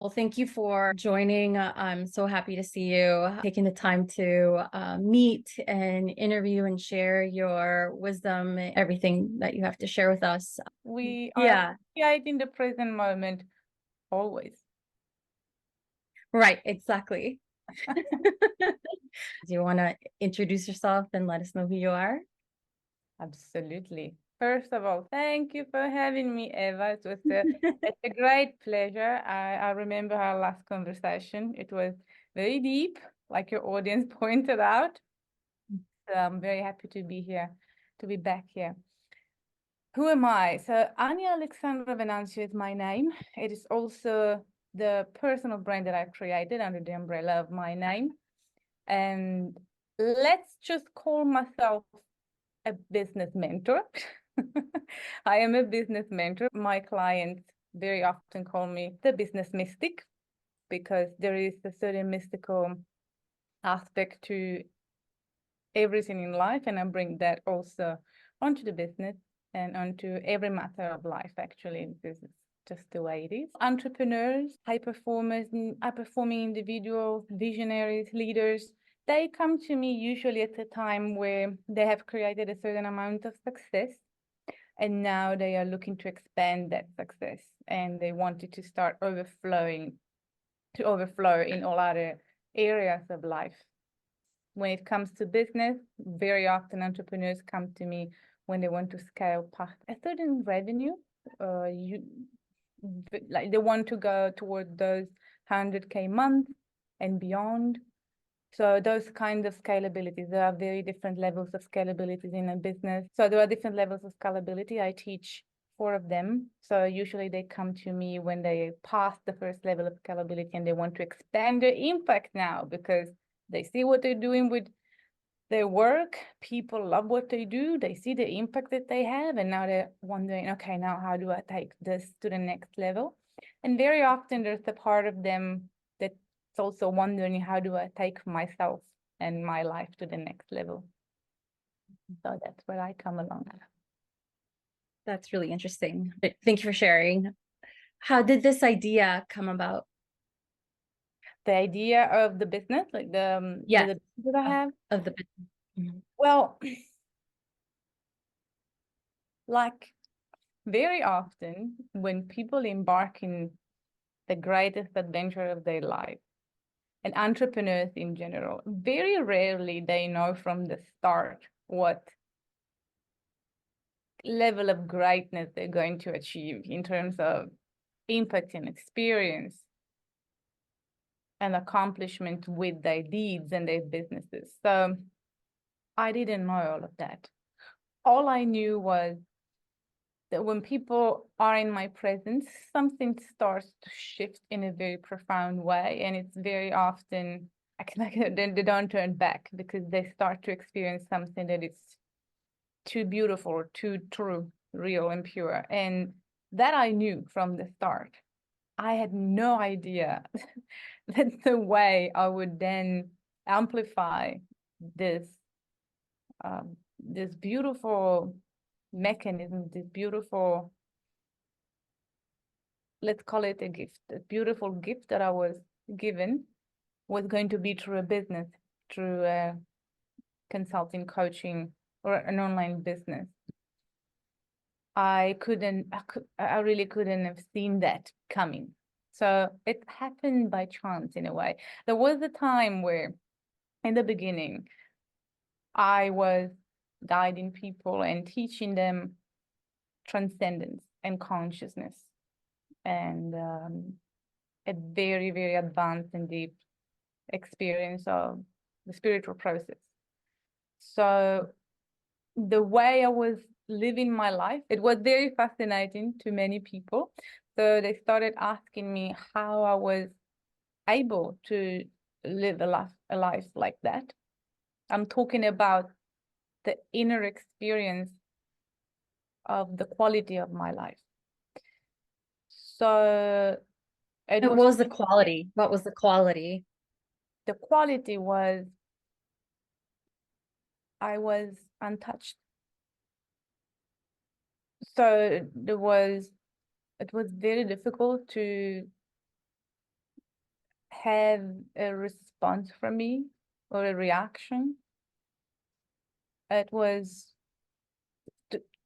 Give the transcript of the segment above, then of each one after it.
Well, thank you for joining. I'm so happy to see you taking the time to meet and interview and share your wisdom, everything that you have to share with us. We are Yeah, appreciating the present moment always. right, exactly. Do you want to introduce yourself and let us know who you are? Absolutely. First of all, thank you for having me, Eva. It's a great pleasure. I remember our last conversation. It was very deep, like your audience pointed out. So I'm very happy to be here, to be back here. Who am I? So Ania Venanzio is my name. It is also the personal brand that I've created under the umbrella of my name. And let's just call myself a business mentor. I am a business mentor. My clients very often call me the business mystic because there is a certain mystical aspect to everything in life, and I bring that also onto the business and onto every matter of life, actually. This is just the way it is. Entrepreneurs, high performers, high performing individuals, visionaries, leaders, they come to me usually at a time where they have created a certain amount of success and now they are looking to expand that success and they want it to start overflow in all other areas of life. When it comes to business, very often entrepreneurs come to me when they want to scale past a certain revenue. Like they want to go toward those 100K months and beyond. So those kinds of scalabilities, there are very different levels of scalabilities in a business. So there are different levels of scalability. I teach 4 of them. So usually they come to me when they pass the first level of scalability and they want to expand their impact now because they see what they're doing with their work. People love what they do. They see the impact that they have. And now they're wondering, okay, now how do I take this to the next level? And very often there's a part of them that's also wondering, how do I take myself and my life to the next level? So that's where I come along. That's really interesting. Thank you for sharing. How did this idea come about? The idea of the business, like Yes, the business that I have, of the business. Mhm. well, like very often when people embark in the greatest adventure of their life, and entrepreneurs in general, very rarely they know from the start what level of greatness they're going to achieve in terms of impact and experience and accomplishment with their deeds and their businesses. So I didn't know all of that. All I knew was that when people are in my presence, something starts to shift in a very profound way. And it's very often, they don't turn back because they start to experience something that is too beautiful, too true, real, and pure. And that I knew from the start. I had no idea that the way I would then amplify this this beautiful mechanism, this beautiful, let's call it a gift, a beautiful gift that I was given was going to be through a business, through consulting, coaching, or an online business. I really couldn't have seen that coming. So it happened by chance in a way. There was a time where in the beginning, I was guiding people and teaching them transcendence and consciousness and a very, very advanced and deep experience of the spiritual process. So the way I was living my life, it was very fascinating to many people. So they started asking me how I was able to live a life like that. I'm talking about the inner experience of the quality of my life. So it What was, was the quality? What was the quality? the quality was, I was untouched. So it was very difficult to have a response from me or a reaction. It was,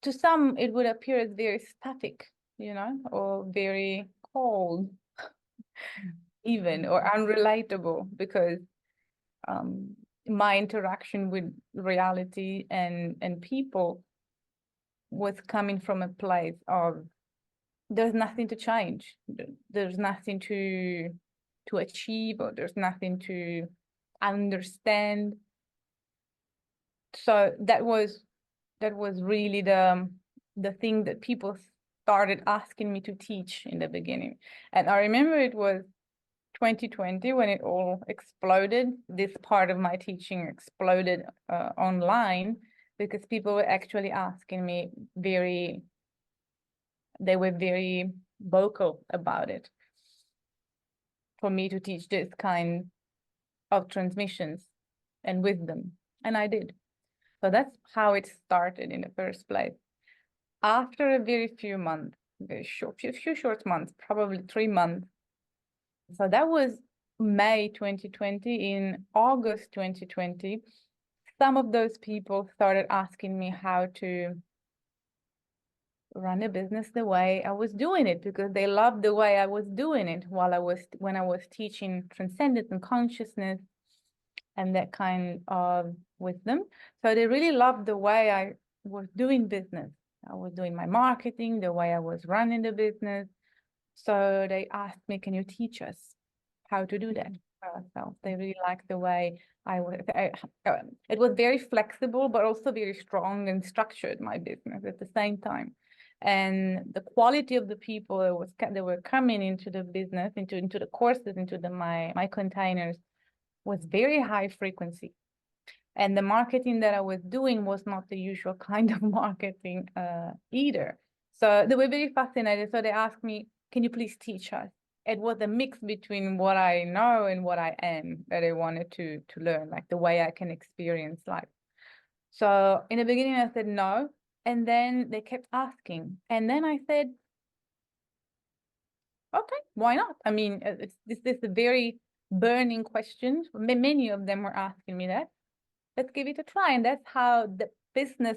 to some, it would appear as very static, or very cold, even, or unrelatable, because my interaction with reality and people was coming from a place of there's nothing to change, there's nothing to achieve, or there's nothing to understand. So that was really the thing that people started asking me to teach in the beginning. And I remember it was 2020 when it all exploded. This part of my teaching exploded online, because people were actually asking me they were very vocal about it, for me to teach this kind of transmissions and wisdom. And I did. So that's how it started in the first place. After a very few months, few short months, probably 3 months. So that was May 2020. In August 2020, some of those people started asking me how to run a business the way I was doing it, because they loved the way I was doing it when I was teaching transcendence and consciousness and that kind of wisdom. So they really loved the way I was doing business. I was doing my marketing, the way I was running the business. So they asked me, can you teach us how to do that? So they really liked the way I was. It was very flexible, but also very strong and structured, my business, at the same time. And the quality of the people that were coming into the business, into the courses, into my containers, was very high frequency. And the marketing that I was doing was not the usual kind of marketing either. So they were very fascinated. So they asked me, can you please teach us? It was a mix between what I know and what I am that I wanted to learn, like the way I can experience life. So in the beginning, I said no. And then they kept asking. And then I said, okay, why not? I mean, this is a very burning question. Many of them were asking me that. Let's give it a try. And that's how the business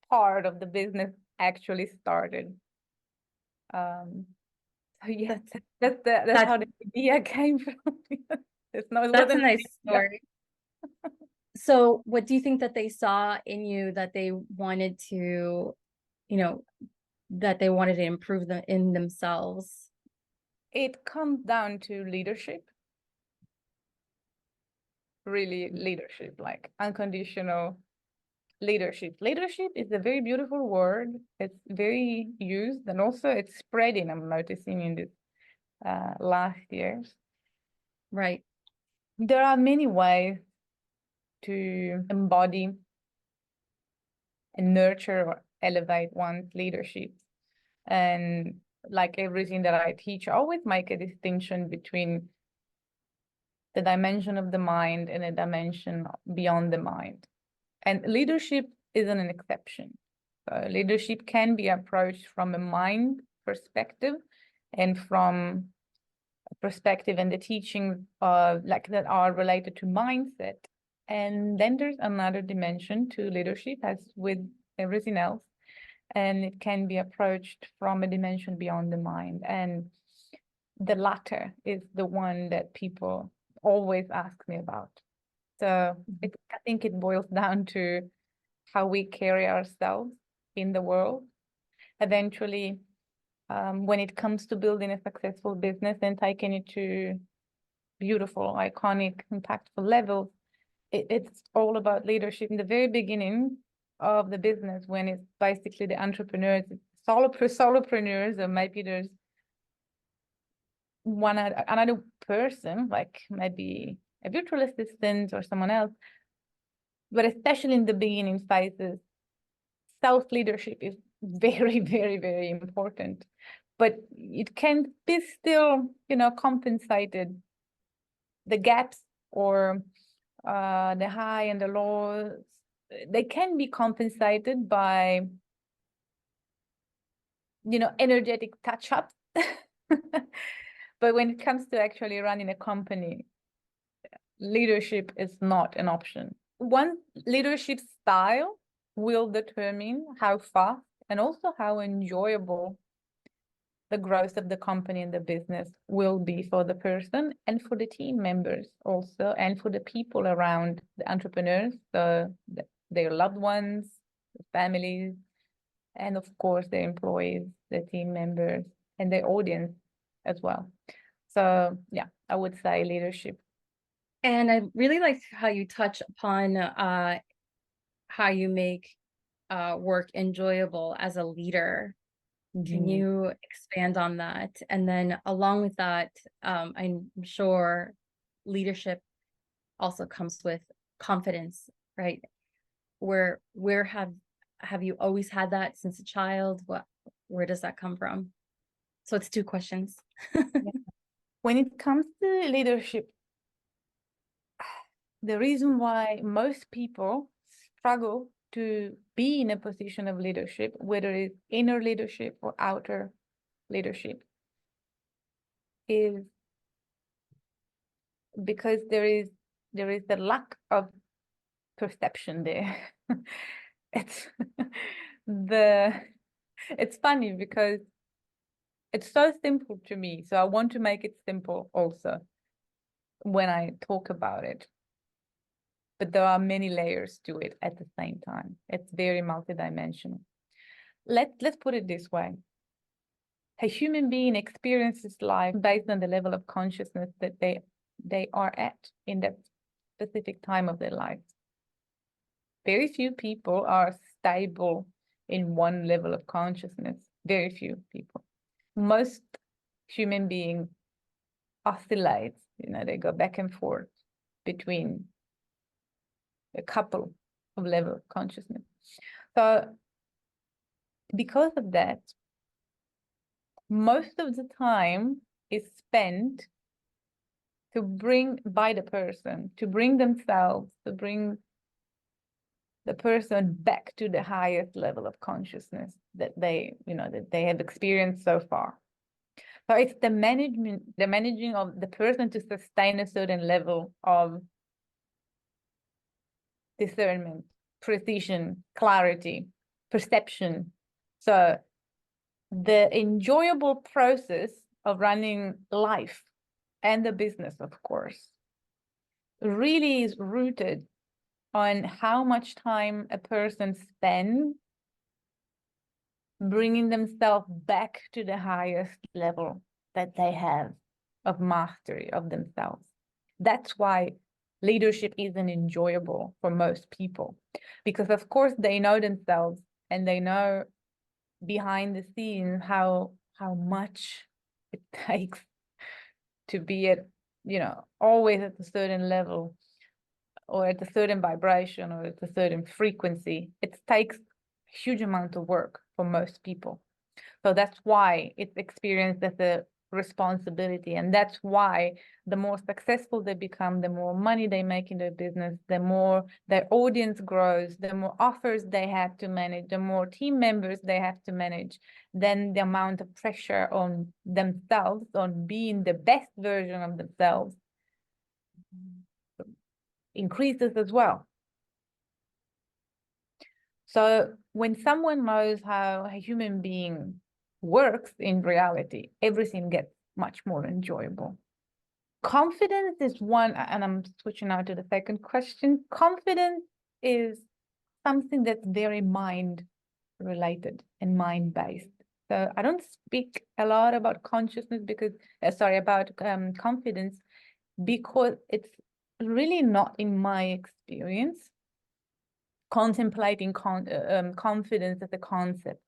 part of the business actually started. So yeah, that's how the idea came from. That's a nice story. So what do you think that they saw in you that they wanted to, that they wanted to improve in themselves? It comes down to leadership. Really leadership, like unconditional leadership. Leadership is a very beautiful word. It's very used, and also it's spreading, I'm noticing in this last years. Right. There are many ways to embody and nurture or elevate one's leadership. And like everything that I teach, I always make a distinction between the dimension of the mind and a dimension beyond the mind. And leadership isn't an exception. Leadership can be approached from a mind perspective, and from a perspective and the teachings like that are related to mindset. And then there's another dimension to leadership, as with everything else. And it can be approached from a dimension beyond the mind. And the latter is the one that people always ask me about. So I think it boils down to how we carry ourselves in the world. Eventually, when it comes to building a successful business and taking it to beautiful, iconic, impactful levels, it's all about leadership. In the very beginning of the business, when it's basically the entrepreneurs, solopreneurs, or maybe there's another person, like maybe a virtual assistant or someone else. But especially in the beginning phases, self-leadership is very, very, very important. But it can be still, compensated. The gaps or the high and the lows, they can be compensated by, energetic touch-ups. But when it comes to actually running a company, leadership is not an option. One leadership style will determine how fast and also how enjoyable the growth of the company and the business will be for the person and for the team members also, and for the people around the entrepreneurs, their loved ones, the families, and of course the employees, the team members, and the audience as well. So yeah, I would say leadership. And I really liked how you touch upon how you make work enjoyable as a leader. Can you expand on that? And then along with that, I'm sure leadership also comes with confidence, right? Where have you always had that since a child? Where does that come from? So it's two questions. When it comes to leadership, the reason why most people struggle to be in a position of leadership, whether it's inner leadership or outer leadership, is because there is the lack of perception there. It's it's funny because it's so simple to me, so I want to make it simple also when I talk about it. But there are many layers to it at the same time. It's very multidimensional. Let's put it this way. A human being experiences life based on the level of consciousness that they are at in that specific time of their life. Very few people are stable in one level of consciousness. Very few people. Most human beings oscillate, they go back and forth between a couple of level of consciousness. So because of that, most of the time is spent to bring themselves, to bring the person back to the highest level of consciousness that they have experienced so far. So it's the managing of the person to sustain a certain level of discernment, precision, clarity, perception. So the enjoyable process of running life and the business, of course, really is rooted on how much time a person spends bringing themselves back to the highest level that they have of mastery of themselves. That's why leadership isn't enjoyable for most people, because of course they know themselves and they know behind the scenes how much it takes to be at, always at a certain level or at a certain vibration or at a certain frequency. It takes a huge amount of work for most people. So that's why it's experienced as a responsibility. And that's why the more successful they become, the more money they make in their business, the more their audience grows, the more offers they have to manage, the more team members they have to manage, then the amount of pressure on themselves, on being the best version of themselves, increases as well. So when someone knows how a human being works in reality, everything gets much more enjoyable. Confidence is one, and I'm switching now to the second question. Confidence is something that's very mind related and mind based. So I don't speak a lot about consciousness about confidence, because it's really not in my experience contemplating confidence as a concept,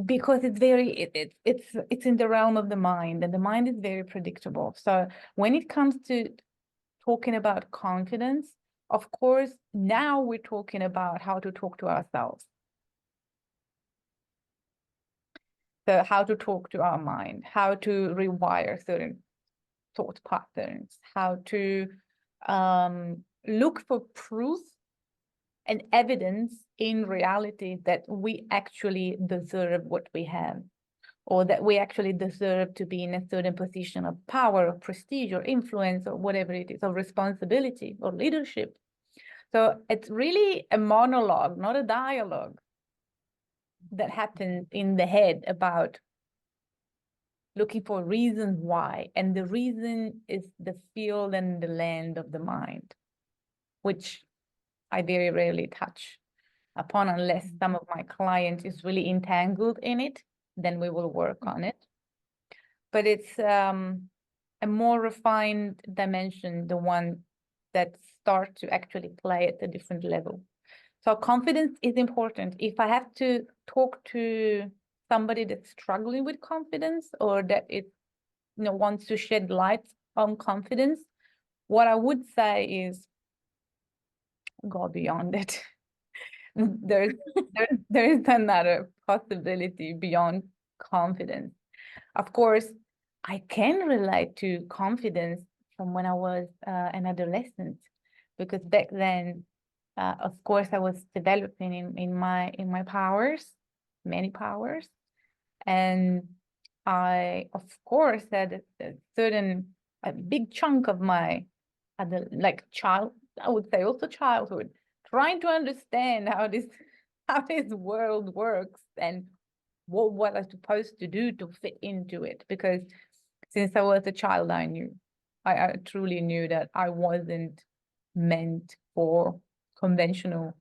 because it's in the realm of the mind, and the mind is very predictable. So when it comes to talking about confidence, of course, now we're talking about how to talk to ourselves. So how to talk to our mind, how to rewire certain thought patterns, how to look for proof and evidence in reality that we actually deserve what we have. or that we actually deserve to be in a certain position of power, or prestige, or influence, or whatever it is, or responsibility, or leadership. So it's really a monologue, not a dialogue, that happens in the head about looking for reasons why. And the reason is the field and the land of the mind, which I very rarely touch upon unless some of my clients is really entangled in it, then we will work on it. But it's a more refined dimension, the one that starts to actually play at a different level. So confidence is important. If I have to talk to somebody that's struggling with confidence, or that it wants to shed light on confidence, what I would say is go beyond it. There's there is another possibility beyond confidence. Of course, I can relate to confidence from when I was an adolescent, because back then, of course, I was developing in my powers, many powers, and I, of course, had a big chunk of my I would say also childhood, trying to understand how this world works and what I'm supposed to do to fit into it. Because since I was a child, I truly knew that I wasn't meant for conventional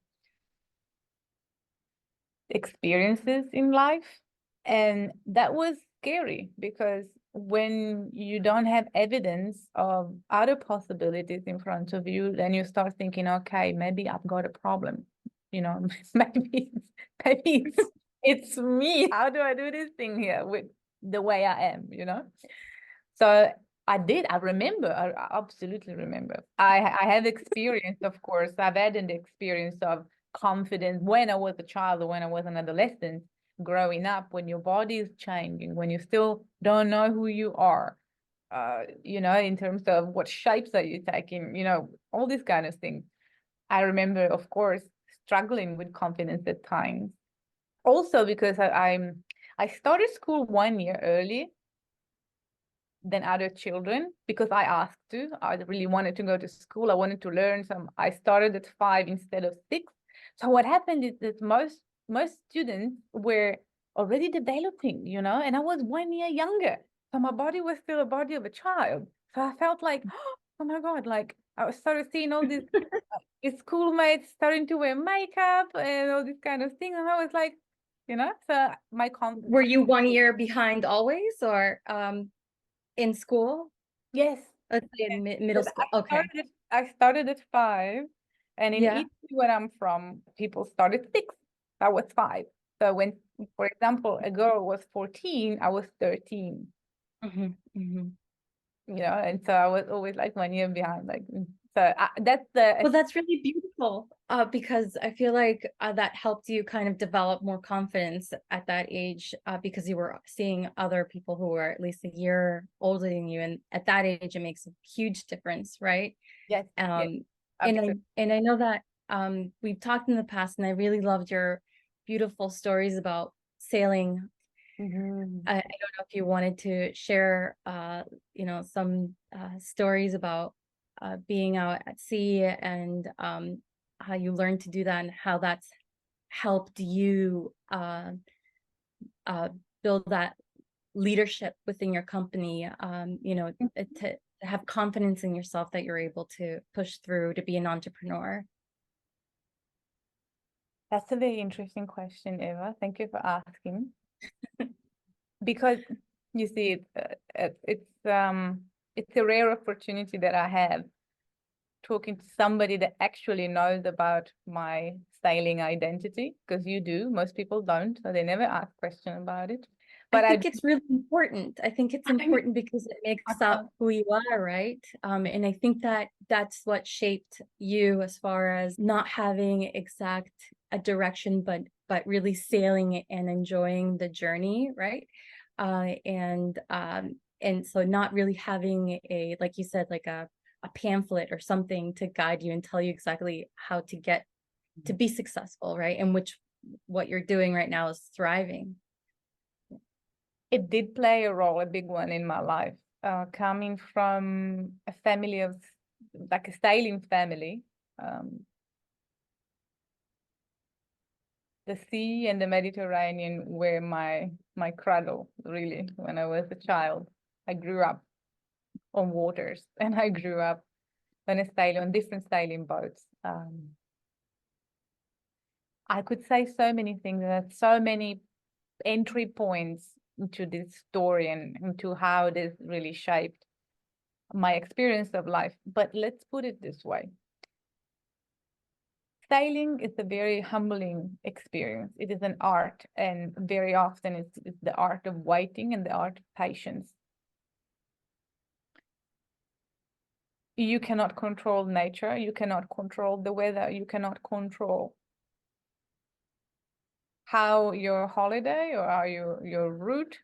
experiences in life. And that was scary, because when you don't have evidence of other possibilities in front of you, then you start thinking, okay, maybe I've got a problem. Maybe it's me. How do I do this thing here with the way I am, So I remember, I absolutely remember. I have experience, of course. I've had an experience of confidence when I was a child or when I was an adolescent, growing up, when your body is changing, when you still don't know who you are, in terms of what shapes are you taking, all these kind of things. I remember, of course, struggling with confidence at times. Also because I started school 1 year early than other children, because I asked to. I really wanted to go to school. I wanted to learn some. I started at 5 instead of 6. So what happened is that most students were already developing, and I was 1 year younger. So my body was still a body of a child. So I felt like, oh my God, like I started seeing all these schoolmates starting to wear makeup and all these kind of things. And I was like, so my confidence. Were you 1 year behind always, or in school? Yes. Let's say in middle school. Okay. I started at 5, and in Yeah. Italy, where I'm from, people started 6. I was 5. So when, for example, a girl was 14, I was 13. And so I was always like 1 year behind. That's really beautiful, because I feel like that helped you kind of develop more confidence at that age, because you were seeing other people who were at least a year older than you, and at that age it makes a huge difference, right? Yes. Yes, And I know that we've talked in the past, and I really loved your beautiful stories about sailing. I don't know if you wanted to share some stories about being out at sea, and how you learned to do that, and how that's helped you build that leadership within your company, to have confidence in yourself that you're able to push through to be an entrepreneur. That's a very interesting question, Eva. Thank you for asking. Because you see, it's a rare opportunity that I have, talking to somebody that actually knows about my sailing identity, because you do. Most people don't, so they never ask questions about it. But I think it's really important. I think it's important because it makes up who you are, right? And I think that that's what shaped you, as far as not having exact a direction, but really sailing and enjoying the journey, right? And so not really having a, like you said, like a pamphlet or something to guide you and tell you exactly how to get to be successful, right? And what you're doing right now is thriving. It did play a role, a big one in my life. Coming from a family of, like a sailing family, the sea and the Mediterranean were my cradle, really, when I was a child. I grew up on waters and I grew up on different sailing boats. I could say so many things, and so many entry points into this story and into how this really shaped my experience of life. But let's put it this way. Sailing is a very humbling experience. It is an art, and very often it's the art of waiting and the art of patience. You cannot control nature. You cannot control the weather. You cannot control how your holiday or how your route,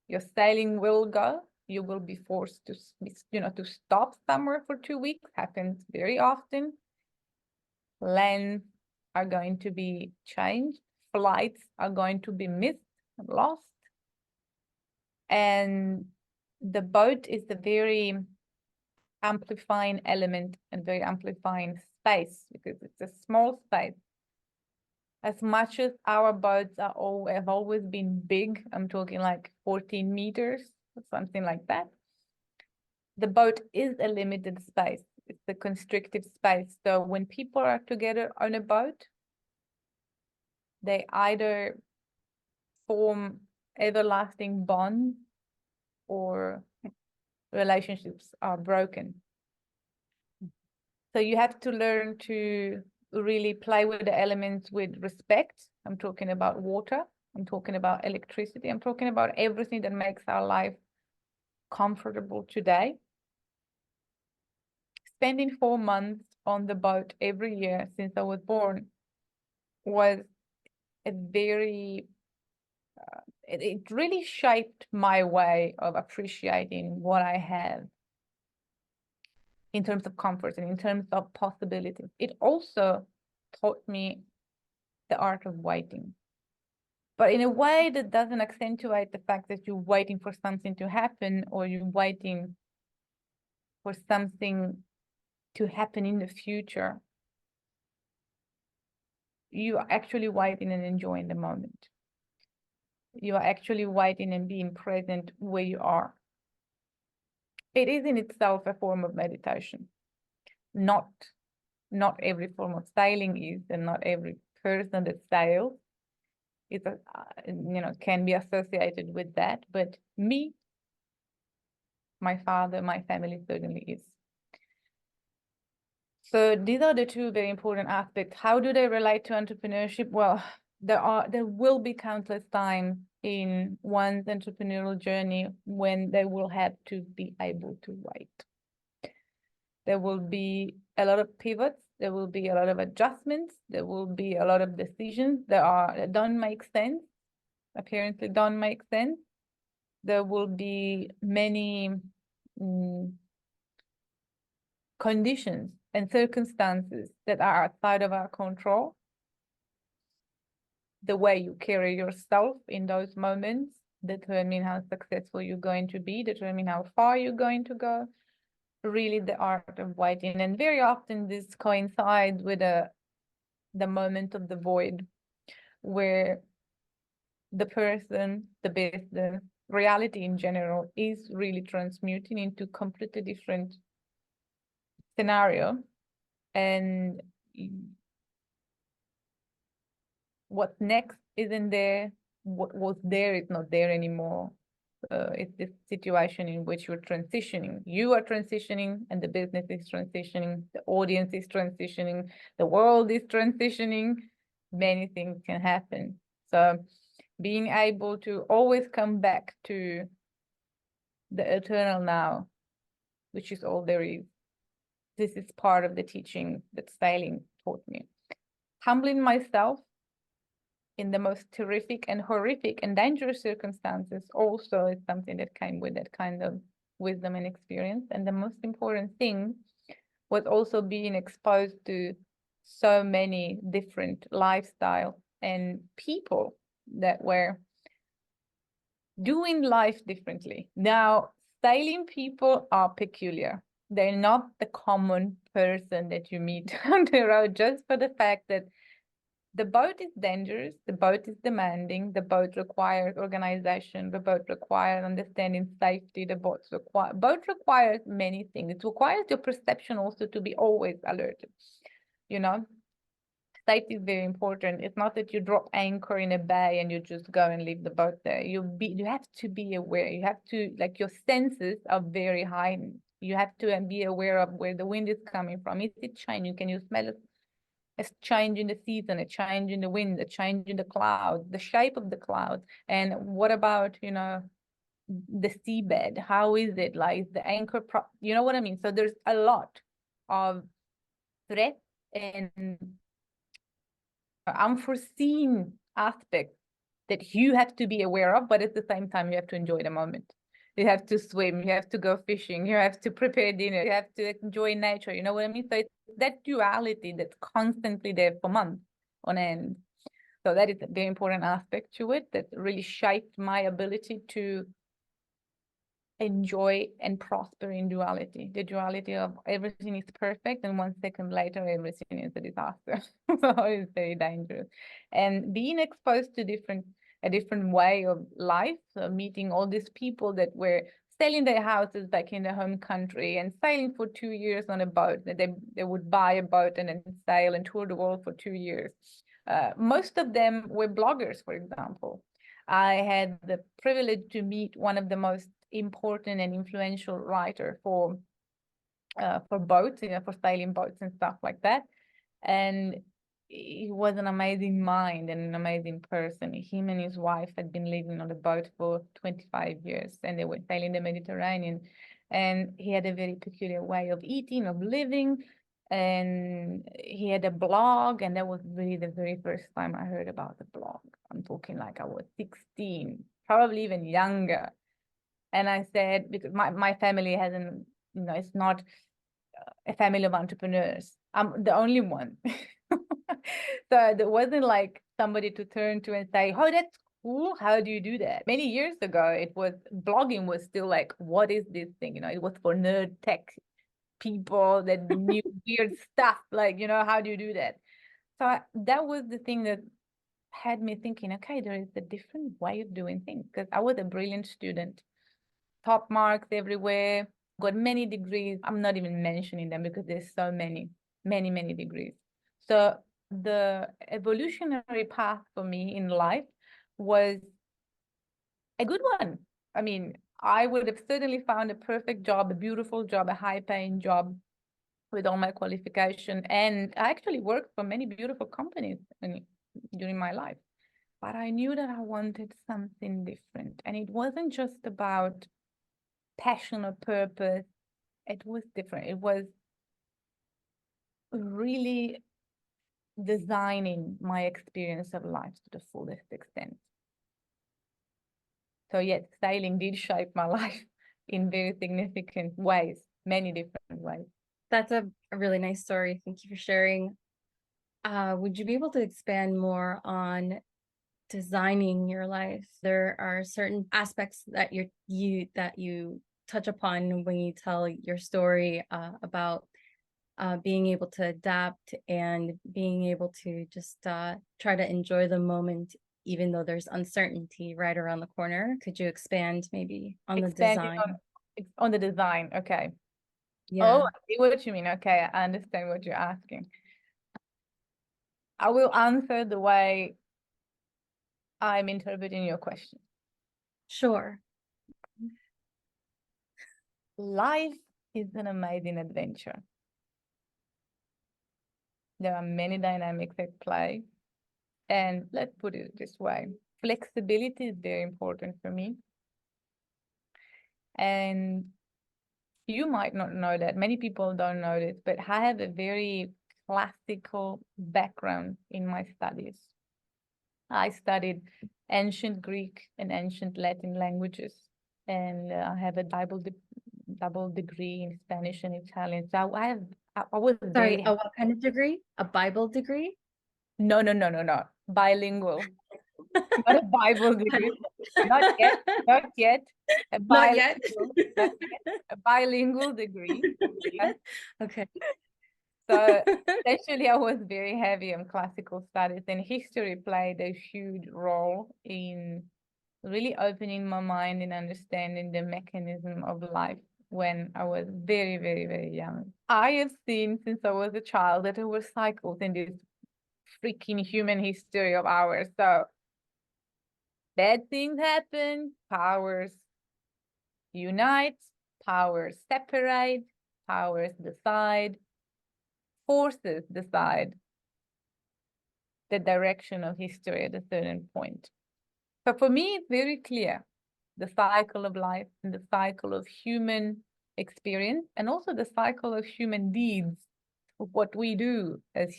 your sailing will go. You will be forced to, to stop somewhere for 2 weeks. Happens very often. Lanes are going to be changed. Flights are going to be missed and lost. And the boat is a very amplifying element and very amplifying space, because it's a small space. As much as our boats have always been big, I'm talking like 14 meters or something like that, the boat is a limited space. It's a constricted space. So when people are together on a boat, they either form everlasting bonds or relationships are broken. So you have to learn to really play with the elements with respect. I'm talking about water. I'm talking about electricity. I'm talking about everything that makes our life comfortable today. Spending 4 months on the boat every year since I was born was a very, it really shaped my way of appreciating what I have in terms of comfort and in terms of possibilities. It also taught me the art of waiting, but in a way that doesn't accentuate the fact that you're waiting for something to happen or you're waiting for something to happen in the future. You are actually waiting and enjoying the moment. You are actually waiting and being present where you are. It is in itself a form of meditation. Not every form of sailing is, and not every person that sails is, can be associated with that. But me, my father, my family certainly is. So these are the two very important aspects. How do they relate to entrepreneurship? Well, there will be countless times in one's entrepreneurial journey when they will have to be able to wait. There will be a lot of pivots. There will be a lot of adjustments. There will be a lot of decisions that don't make sense, apparently don't make sense. There will be many conditions and circumstances that are outside of our control. The way you carry yourself in those moments determine how successful you're going to be, determine how far you're going to go. Really the art of waiting. And very often this coincides with the moment of the void, where the person, the business, reality in general is really transmuting into completely different scenario. And what's next isn't there. What was there is not there anymore. It's this situation in which you're transitioning. You are transitioning, and the business is transitioning. The audience is transitioning. The world is transitioning. Many things can happen. So being able to always come back to the eternal now, which is all there is. This is part of the teaching that sailing taught me. Humbling myself in the most terrific and horrific and dangerous circumstances also is something that came with that kind of wisdom and experience. And the most important thing was also being exposed to so many different lifestyles and people that were doing life differently. Now, sailing people are peculiar. They're not the common person that you meet on the road, just for the fact that the boat is dangerous, the boat is demanding, the boat requires organization, the boat requires understanding safety, boat requires many things. It requires your perception also to be always alerted. You know, safety is very important. It's not that you drop anchor in a bay and you just go and leave the boat there. You have to be aware. You have to, like, your senses are very heightened. You have to be aware of where the wind is coming from. Is it changing? Can you smell it? A change in the season, a change in the wind, a change in the cloud, the shape of the cloud. And what about, the seabed? How is it? Like the anchor, you know what I mean? So there's a lot of threat and unforeseen aspects that you have to be aware of, but at the same time, you have to enjoy the moment. You have to swim, you have to go fishing, you have to prepare dinner, you have to enjoy nature, you know what I mean? So it's that duality that's constantly there for months on end. So that is a very important aspect to it that really shaped my ability to enjoy and prosper in duality. The duality of everything is perfect, and 1 second later, everything is a disaster. So it's very dangerous. And being exposed to a different way of life, so meeting all these people that were selling their houses back in their home country and sailing for 2 years on a boat. They would buy a boat and then sail and tour the world for 2 years. Most of them were bloggers, for example. I had the privilege to meet one of the most important and influential writer for boats, for sailing boats and stuff like that. And he was an amazing mind and an amazing person. Him and his wife had been living on the boat for 25 years, and they were sailing the Mediterranean. And he had a very peculiar way of eating, of living. And he had a blog, and that was really the very first time I heard about the blog. I'm talking like I was 16, probably even younger. And I said, because my family hasn't, it's not a family of entrepreneurs. I'm the only one. So there wasn't like somebody to turn to and say, oh, that's cool. How do you do that? Many years ago, blogging was still like, what is this thing? It was for nerd tech people that knew weird stuff. Like, how do you do that? So that was the thing that had me thinking, okay, there is a different way of doing things, because I was a brilliant student, top marks everywhere, got many degrees. I'm not even mentioning them because there's so many, many, many degrees. So the evolutionary path for me in life was a good one. I mean, I would have certainly found a perfect job, a beautiful job, a high-paying job with all my qualification. And I actually worked for many beautiful companies during my life. But I knew that I wanted something different. And it wasn't just about passion or purpose. It was different. It was really designing my experience of life to the fullest extent. So yes, sailing did shape my life in very significant ways, many different ways. That's a really nice story. Thank you for sharing. Would you be able to expand more on designing your life? There are certain aspects that you touch upon when you tell your story about being able to adapt and being able to just try to enjoy the moment, even though there's uncertainty right around the corner. Could you expand maybe on the design? On the design, okay. Yeah. Oh, I see what you mean. Okay, I understand what you're asking. I will answer the way I'm interpreting your question. Sure. Life is an amazing adventure. There are many dynamics at play. And let's put it this way. Flexibility is very important for me. And you might not know that. Many people don't know this, but I have a very classical background in my studies. I studied ancient Greek and ancient Latin languages, and I have a double degree in Spanish and Italian. So I was Sorry, what kind of degree? A Bible degree? No. Bilingual. Not a Bible degree. Not yet. Not yet. A Not yet. not yet. A bilingual degree. Okay. So essentially, I was very heavy on classical studies, and history played a huge role in really opening my mind and understanding the mechanism of life when I was very, very, very young. I have seen since I was a child that there were cycles in this freaking human history of ours. So bad things happen, powers unite, powers separate, powers decide, forces decide the direction of history at a certain point. So for me, it's very clear the cycle of life and the cycle of human experience, and also the cycle of human deeds, of what we do as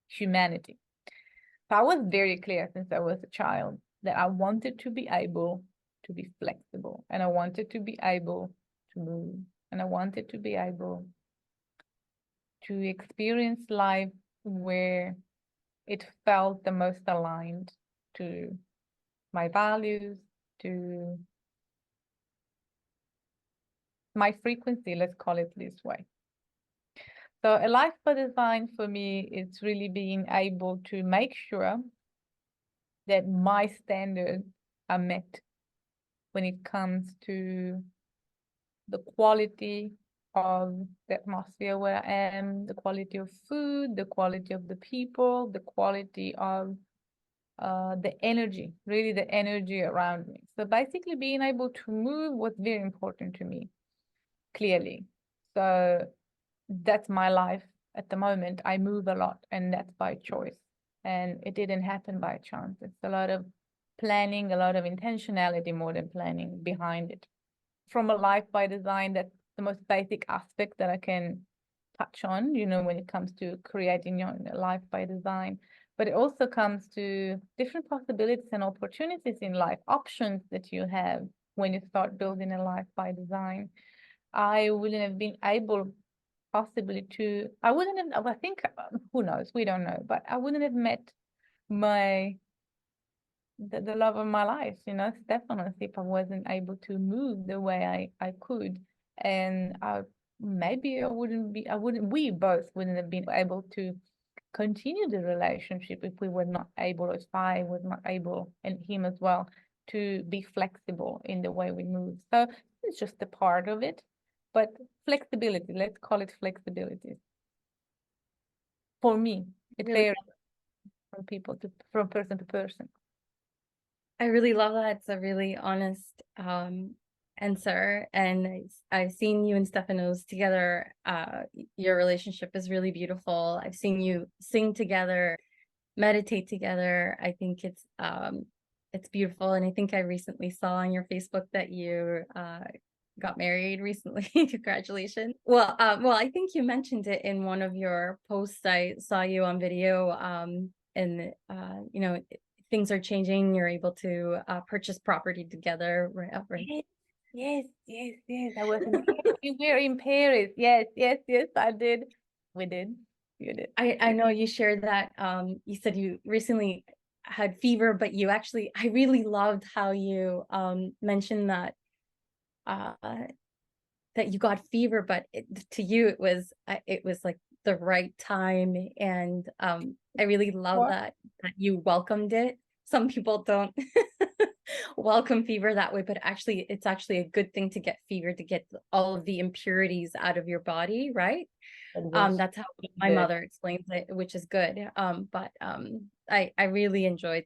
humanity. So I was very clear since I was a child that I wanted to be able to be flexible, and I wanted to be able to move, and I wanted to be able to experience life where it felt the most aligned to my values, to my frequency, let's call it this way. So a life by design for me is really being able to make sure that my standards are met when it comes to the quality of the atmosphere where I am, the quality of food, the quality of the people, the quality of the energy, really the energy around me. So basically being able to move was very important to me, clearly. So that's my life at the moment. I move a lot, and that's by choice. And it didn't happen by chance. It's a lot of planning, a lot of intentionality more than planning behind it. From a life by design, that's the most basic aspect that I can touch on, when it comes to creating your life by design. But it also comes to different possibilities and opportunities in life, options that you have when you start building a life by design. I wouldn't have been able possibly to, I think, who knows, we don't know, but I wouldn't have met the love of my life, Stefanos, if I wasn't able to move the way I could. And maybe we both wouldn't have been able to continue the relationship if we were not able, or if I was not able, and him as well, to be flexible in the way we move. So it's just a part of it. But flexibility, let's call it flexibility. For me, it varies from person to person. I really love that. It's a really honest answer. And I've seen you and Stefanos together. Your relationship is really beautiful. I've seen you sing together, meditate together. I think it's beautiful. And I think I recently saw on your Facebook that you got married recently. Congratulations. Well, I think you mentioned it in one of your posts. I saw you on video. And things are changing. You're able to purchase property together, right? Yes. I was we were in Paris. Yes, I did. We did. You did. I know you shared that. You said you recently had fever, but I really loved how you mentioned that that you got fever, but to you it was like the right time. And I really love that you welcomed it. Some people don't welcome fever that way, but it's actually a good thing to get fever, to get all of the impurities out of your body, right? That's how my mother explains it, which is good. But I really enjoyed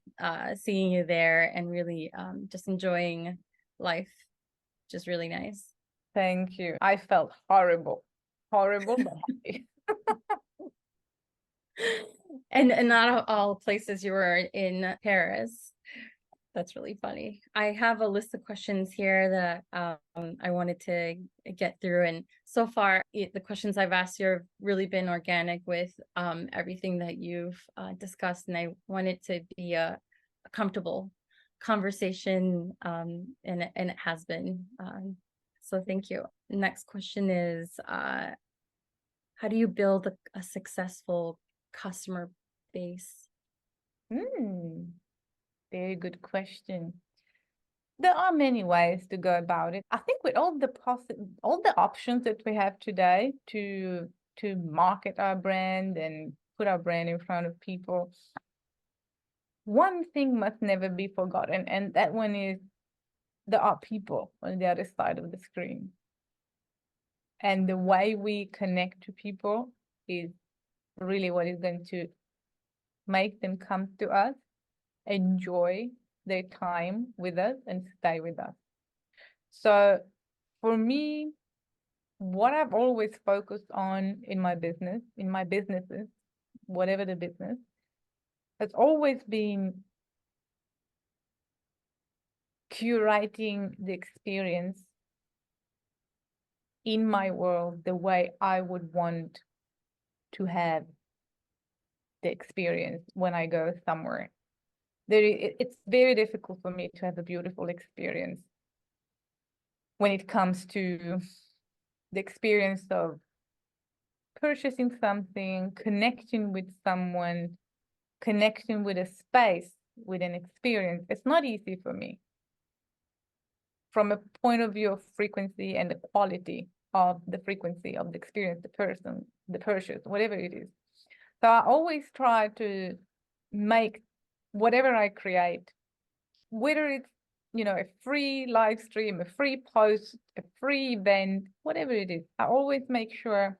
seeing you there, and really just enjoying life, which is really nice. Thank you. I felt horrible, but happy. And not all places you were in Paris. That's really funny. I have a list of questions here that I wanted to get through. And so far, the questions I've asked you have really been organic with everything that you've discussed. And I want it to be a comfortable conversation, and it has been. So thank you. Next question is, how do you build a successful customer base? Very good question. There are many ways to go about it. I think with all the options that we have today to market our brand and put our brand in front of people, one thing must never be forgotten, and that one is there are people on the other side of the screen. And the way we connect to people is really what is going to make them come to us, enjoy their time with us, and stay with us. So for me, what I've always focused on in my businesses, whatever the business, has always been curating the experience in my world the way I would want to have the experience when I go somewhere. It's very difficult for me to have a beautiful experience when it comes to the experience of purchasing something, connecting with someone, connecting with a space, with an experience. It's not easy for me from a point of view of frequency and the quality of the frequency of the experience, the person, the purchase, whatever it is. So I always try to make whatever I create, whether it's, a free live stream, a free post, a free event, whatever it is, I always make sure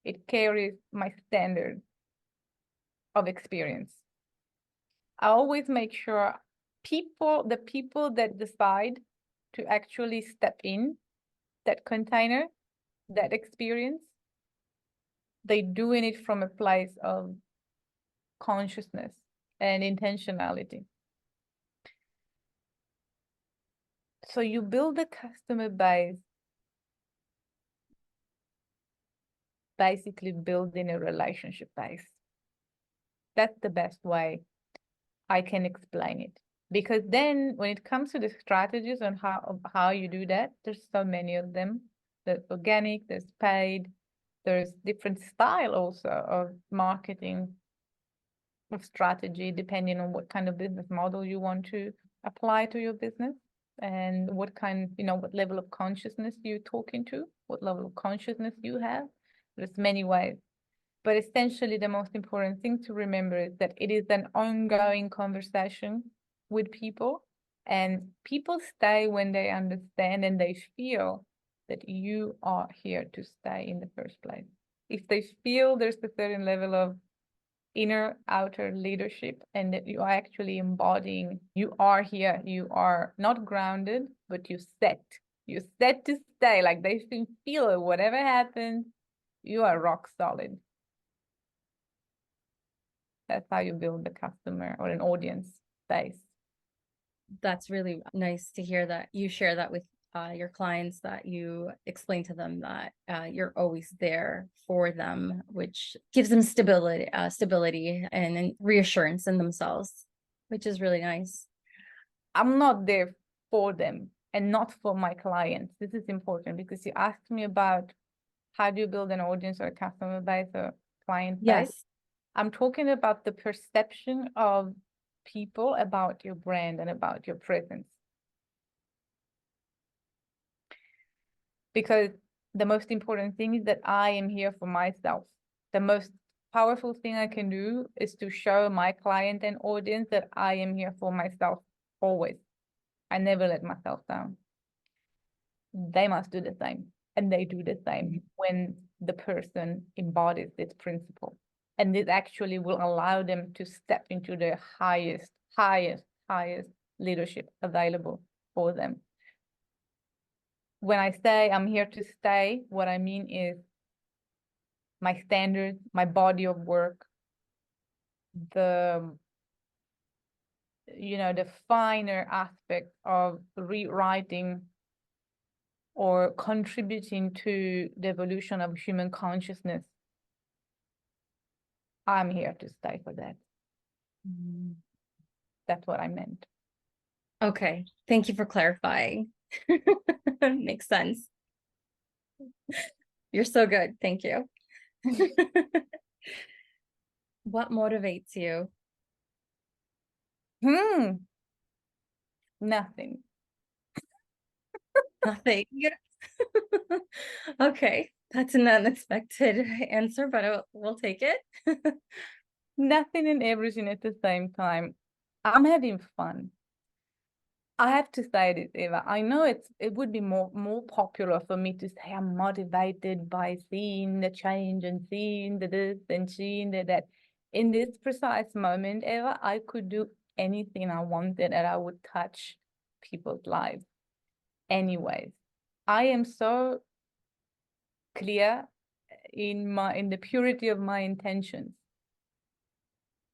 it carries my standard of experience. I always make sure the people that decide to actually step in that container, that experience, they doing it from a place of consciousness and intentionality. So you build a customer base, basically building a relationship base. That's the best way I can explain it. Because then when it comes to the strategies on how you do that, there's so many of them. There's organic, there's paid, there's different style also of marketing, of strategy, depending on what kind of business model you want to apply to your business and what what level of consciousness you're talking to, what level of consciousness you have. There's many ways. But essentially, the most important thing to remember is that it is an ongoing conversation with people, and people stay when they understand and they feel that you are here to stay in the first place. If they feel there's a certain level of inner outer leadership and that you are actually embodying, you are here, you are not grounded, but you're set to stay, like they feel whatever happens, you are rock solid. That's how you build a customer or an audience base. That's really nice to hear that you share that with your clients, that you explain to them that you're always there for them, which gives them stability and reassurance in themselves, which is really nice. I'm not there for them and not for my clients. This is important because you asked me about how do you build an audience or a customer base or client base. Yes. I'm talking about the perception of people about your brand and about your presence. Because the most important thing is that I am here for myself. The most powerful thing I can do is to show my client and audience that I am here for myself always. I never let myself down. They must do the same. And they do the same when the person embodies this principle. And this actually will allow them to step into their highest leadership available for them. When I say I'm here to stay, what I mean is my standards, my body of work, the finer aspect of rewriting or contributing to the evolution of human consciousness. I'm here to stay for that. That's what I meant. Okay. Thank you for clarifying. Makes sense. You're so good. Thank you. What motivates you? Nothing. Nothing. Okay, that's an unexpected answer, but we'll take it. Nothing and everything at the same time. I'm having fun. I have to say this, Eva. I know it would be more popular for me to say I'm motivated by seeing the change and seeing the this and seeing the that. In this precise moment, Eva, I could do anything I wanted and I would touch people's lives. Anyways, I am so clear in the purity of my intentions.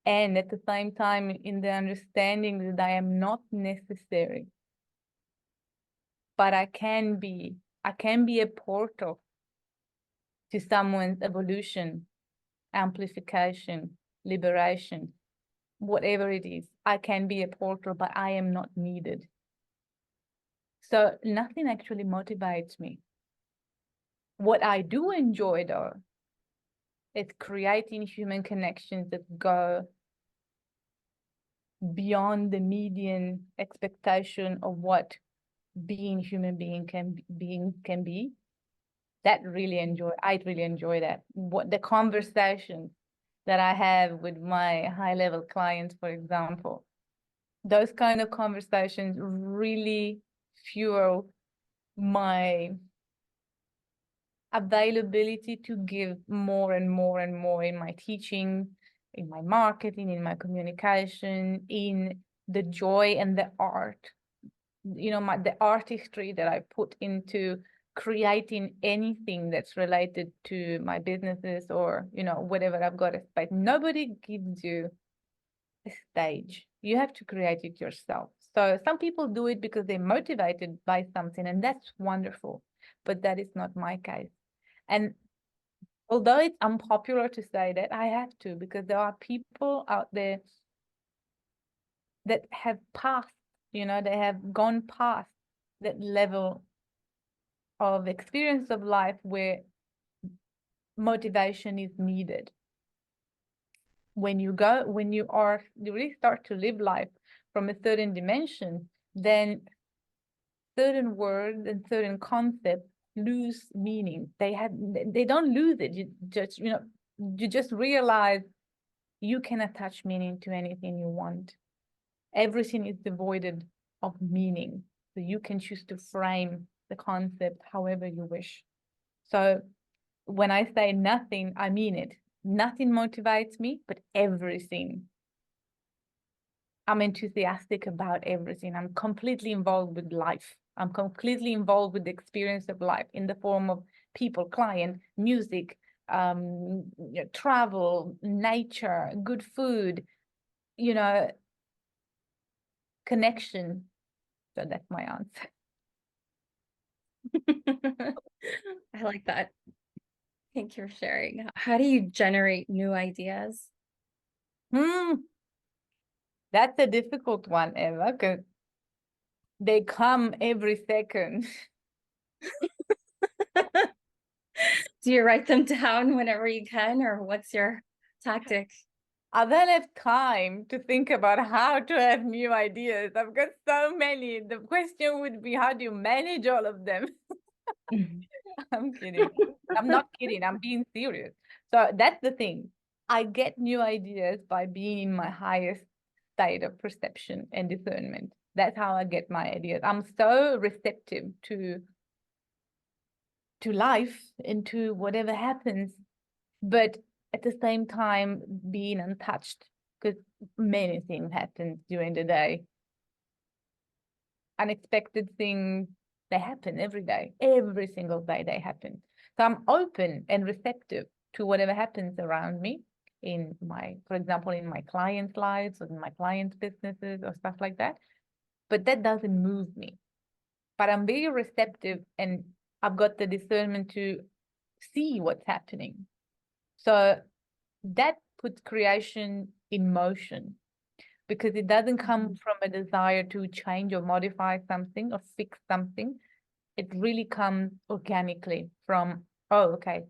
And at the same time, in the understanding that I am not necessary, but I can be a portal to someone's evolution, amplification, liberation, whatever it is. I can be a portal, but I am not needed. So nothing actually motivates me. What I do enjoy, though, is creating human connections that go beyond the median expectation of what being human being can be. I really enjoy that. What the conversations that I have with my high level clients, for example, those kind of conversations really fuel my availability to give more and more and more in my teaching, in my marketing, in my communication, in the joy and the art, the artistry that I put into creating anything that's related to my businesses or, whatever I've got a space. Nobody gives you a stage. You have to create it yourself. So some people do it because they're motivated by something, and that's wonderful, but that is not my case. And although it's unpopular to say that, I have to, because there are people out there that have passed, they have gone past that level of experience of life where motivation is needed. When you really start to live life from a certain dimension, then certain words and certain concepts lose meaning. They don't lose it. You just realize you can attach meaning to anything you want. Everything is devoid of meaning. So you can choose to frame the concept however you wish. So when I say nothing, I mean it. Nothing motivates me, but everything. I'm enthusiastic about everything. I'm completely involved with life. I'm completely involved with the experience of life in the form of people, client, music, travel, nature, good food, connection. So that's my answer. I like that. Thank you for sharing. How do you generate new ideas? That's a difficult one, Eva, because they come every second. Do you write them down whenever you can, or what's your tactic? I don't have time to think about how to have new ideas. I've got so many. The question would be, how do you manage all of them? I'm kidding. I'm not kidding. I'm being serious. So that's the thing. I get new ideas by being in my highest state of perception and discernment. That's how I get my ideas. I'm so receptive to life and to whatever happens, but at the same time being untouched, because many things happen during the day. Unexpected things, they happen every day. Every single day they happen. So I'm open and receptive to whatever happens around me for example, in my clients' lives or in my clients' businesses or stuff like that. But that doesn't move me. But I'm very receptive and I've got the discernment to see what's happening. So that puts creation in motion, because it doesn't come from a desire to change or modify something or fix something. It really comes organically from, oh, okay,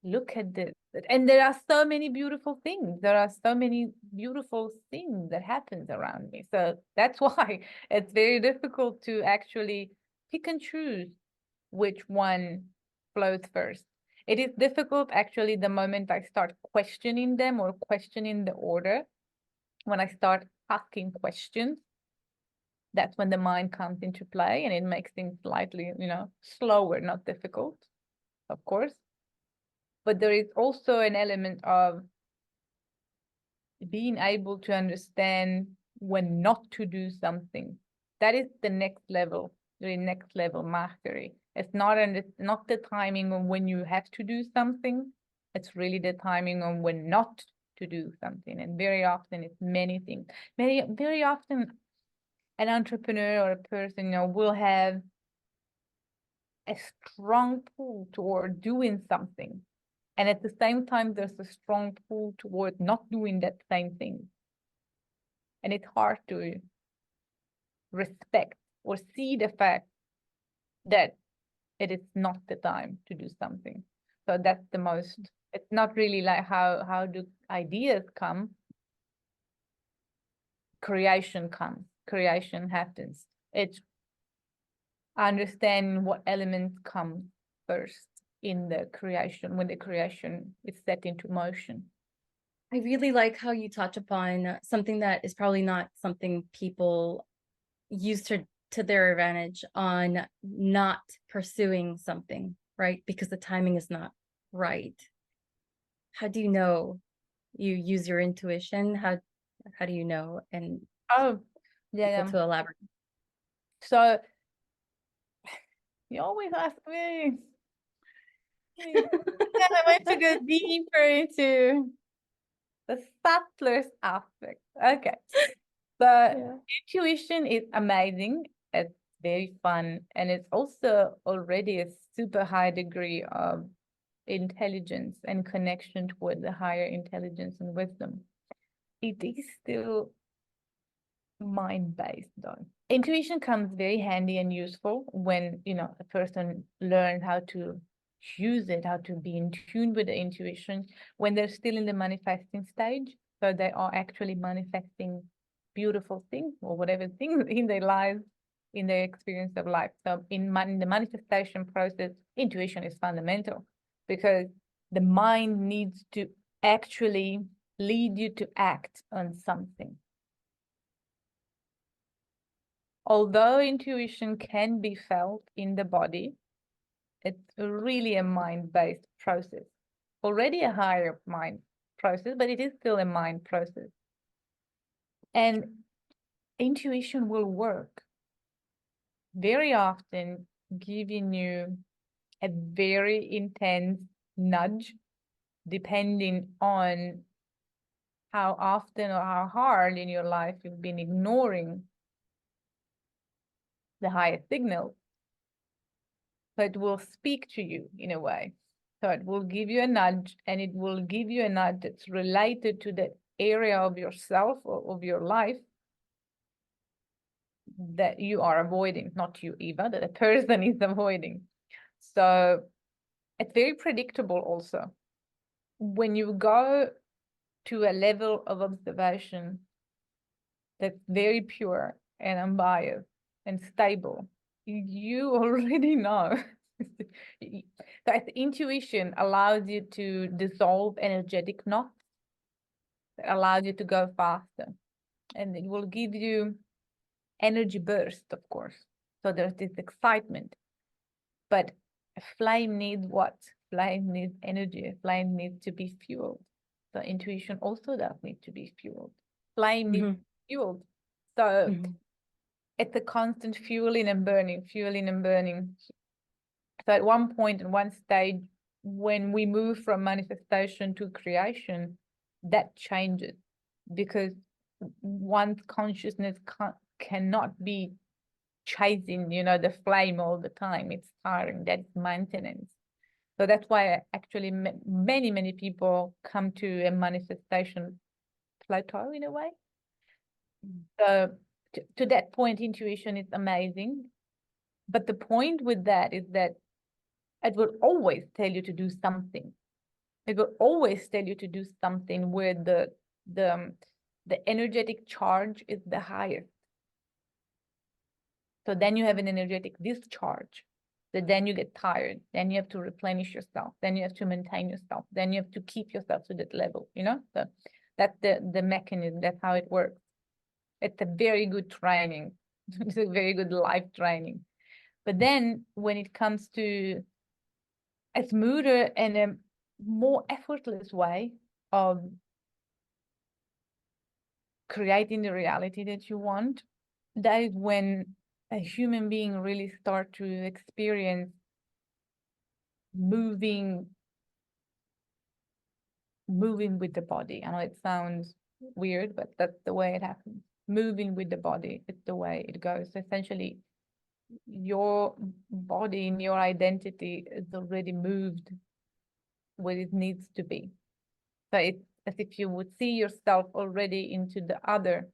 look at this. And there are so many beautiful things. There are so many beautiful things that happens around me. So that's why it's very difficult to actually pick and choose which one flows first. It is difficult actually the moment I start questioning them or questioning the order. When I start asking questions, that's when the mind comes into play and it makes things slightly, slower, not difficult, of course. But there is also an element of being able to understand when not to do something. That is the next level, the next level mastery. It's not the timing on when you have to do something. It's really the timing on when not to do something. And very often it's many things. Very often an entrepreneur or a person, will have a strong pull toward doing something. And at the same time, there's a strong pull toward not doing that same thing. And it's hard to respect or see the fact that it is not the time to do something. So that's the most, it's not really like how do ideas come? Creation comes, creation happens. It's understanding what elements come first in the creation, when the creation is set into motion. I really like how you touch upon something that is probably not something people use to their advantage on not pursuing something, right? Because the timing is not right. How do you know? You use your intuition? How do you know? And Oh, yeah. to elaborate. So you always ask me. Yeah, I want to go deeper into the subtlest aspect. Okay. So intuition is amazing. It's very fun. And it's also already a super high degree of intelligence and connection toward the higher intelligence and wisdom. It is still mind-based though. Intuition comes very handy and useful when, a person learns how to use it, how to be in tune with the intuition when they're still in the manifesting stage. So they are actually manifesting beautiful things or whatever things in their lives, in their experience of life. So in the manifestation process, intuition is fundamental because the mind needs to actually lead you to act on something. Although intuition can be felt in the body, it's really a mind-based process. Already a higher mind process, but it is still a mind process. And intuition will work very often, giving you a very intense nudge, depending on how often or how hard in your life you've been ignoring the higher signals. So it will speak to you in a way. So it will give you a nudge, and it will give you a nudge that's related to the area of yourself or of your life that you are avoiding, not you, Eva, that a person is avoiding. So it's very predictable also. When you go to a level of observation that's very pure and unbiased and stable, you already know. That intuition allows you to dissolve energetic knots, that allows you to go faster, and it will give you energy burst, of course. So there's this excitement, but a flame needs what? Flame needs energy. A flame needs to be fueled. So intuition also does need to be fueled. Flame needs to be fueled. So it's a constant fueling and burning, fueling and burning. So at one point, in one stage, when we move from manifestation to creation, that changes because one's consciousness cannot be chasing, the flame all the time. It's tiring. That's maintenance. So that's why actually many, many people come to a manifestation plateau in a way. So to that point, intuition is amazing. But the point with that is that it will always tell you to do something. It will always tell you to do something where the energetic charge is the highest. So then you have an energetic discharge. So then you get tired. Then you have to replenish yourself. Then you have to maintain yourself. Then you have to keep yourself to that level. You know, that's the mechanism. That's how it works. It's a very good training. It's a very good life training. But then when it comes to a smoother and a more effortless way of creating the reality that you want, that is when a human being really start to experience moving with the body. I know it sounds weird, but that's the way it happens. Moving with the body, it's the way it goes. So essentially, your body and your identity is already moved where it needs to be. So it's as if you would see yourself already into the other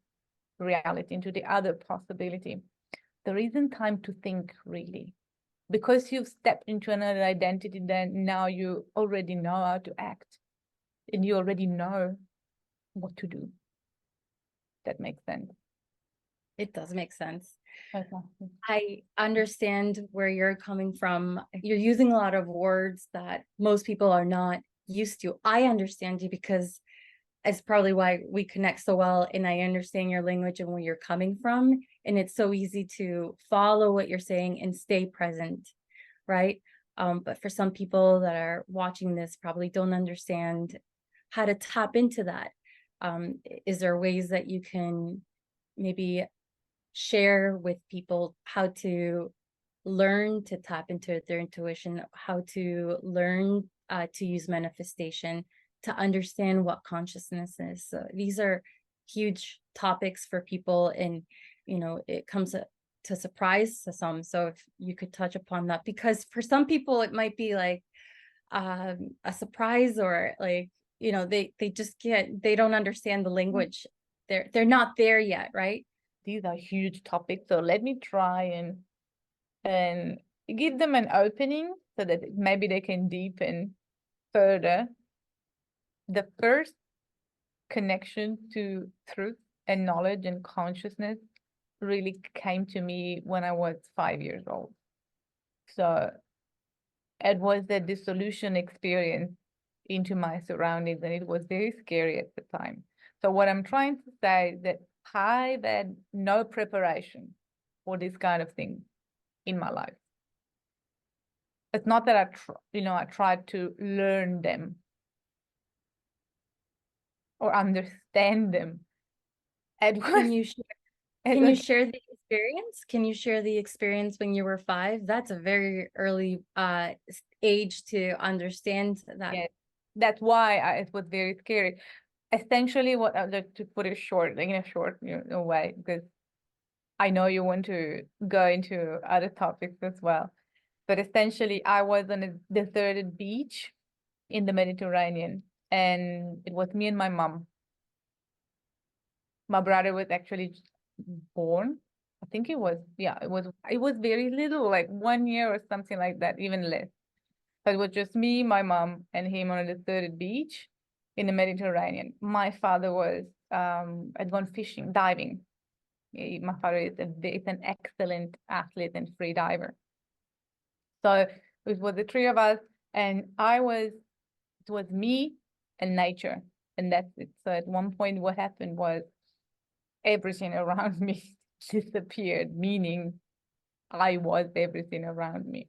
reality, into the other possibility. There isn't time to think, really, because you've stepped into another identity. Then now you already know how to act, and you already know what to do. That makes sense. It does make sense. Okay. I understand where you're coming from. You're using a lot of words that most people are not used to. I understand you because it's probably why we connect so well, and I understand your language and where you're coming from, and it's so easy to follow what you're saying and stay present, right? But for some people that are watching this probably don't understand how to tap into that. Is there ways that you can maybe share with people how to learn to tap into their intuition, how to learn to use manifestation, to understand what consciousness is? So these are huge topics for people, and it comes to surprise to some. So if you could touch upon that, because for some people it might be like a surprise, or like they just they don't understand the language. They're not there yet, right? These are huge topics, so let me try and give them an opening so that maybe they can deepen further. The first connection to truth and knowledge and consciousness really came to me when I was 5 years old. So it was the dissolution experience into my surroundings, and it was very scary at the time. So what I'm trying to say is that I've had no preparation for this kind of thing in my life. It's not that I tried to learn them or understand them. Can you share the experience? Can you share the experience when you were 5? That's a very early age to understand that. Yeah, that's why it was very scary. Essentially, what I'd like to put it short, like in a short way, because I know you want to go into other topics as well. But essentially, I was on a deserted beach in the Mediterranean, and it was me and my mom. My brother was actually born. I think it was very little, like 1 year or something like that, even less. So it was just me, my mom, and him on a deserted beach in the Mediterranean. My father was had gone fishing, diving. My father is an excellent athlete and free diver. So it was the three of us, and it was me and nature, and that's it. So at one point, what happened was everything around me disappeared, meaning I was everything around me.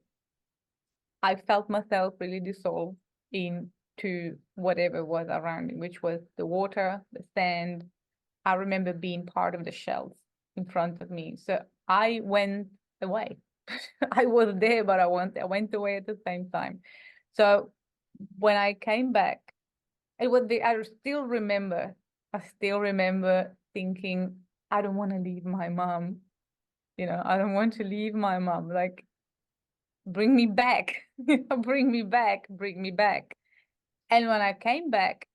I felt myself really dissolve into whatever was around me, which was the water, the sand. I remember being part of the shells in front of me. So I went away. I was there, but I went away at the same time. So when I came back, I still remember thinking, I don't want to leave my mom. I don't want to leave my mom. Like, bring me back, bring me back, bring me back. And when I came back,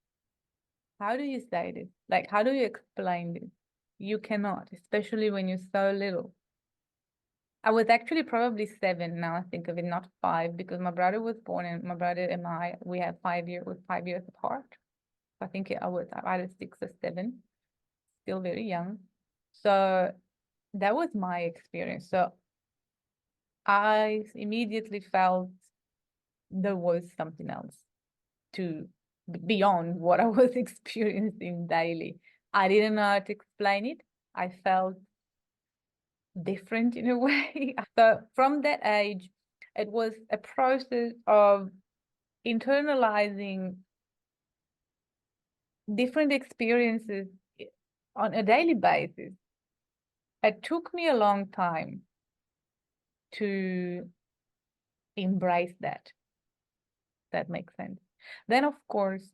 how do you say this? Like, how do you explain this? You cannot, especially when you're so little. I was actually probably 7 now I think of it, not 5, because my brother was born and my brother and we have 5 years apart. I think I was either 6 or 7, still very young. So that was my experience. So I immediately felt there was something else to beyond what I was experiencing daily. I didn't know how to explain it. I felt different in a way. So from that age, it was a process of internalizing different experiences on a daily basis. It took me a long time to embrace that. That makes sense. Then, of course,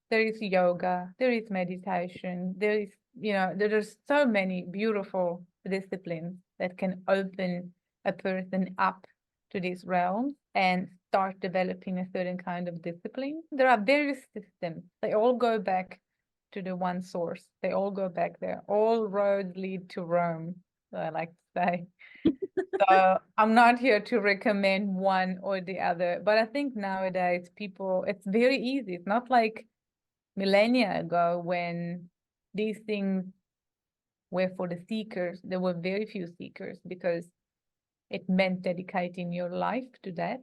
there is yoga, there is meditation, there is, there's so many beautiful disciplines that can open a person up to these realms and start developing a certain kind of discipline. There are various systems. They all go back to the one source. They all go back there. All roads lead to Rome, so I like to say. So I'm not here to recommend one or the other, but I think nowadays it's very easy. It's not like millennia ago when these things were for the seekers. There were very few seekers because it meant dedicating your life to that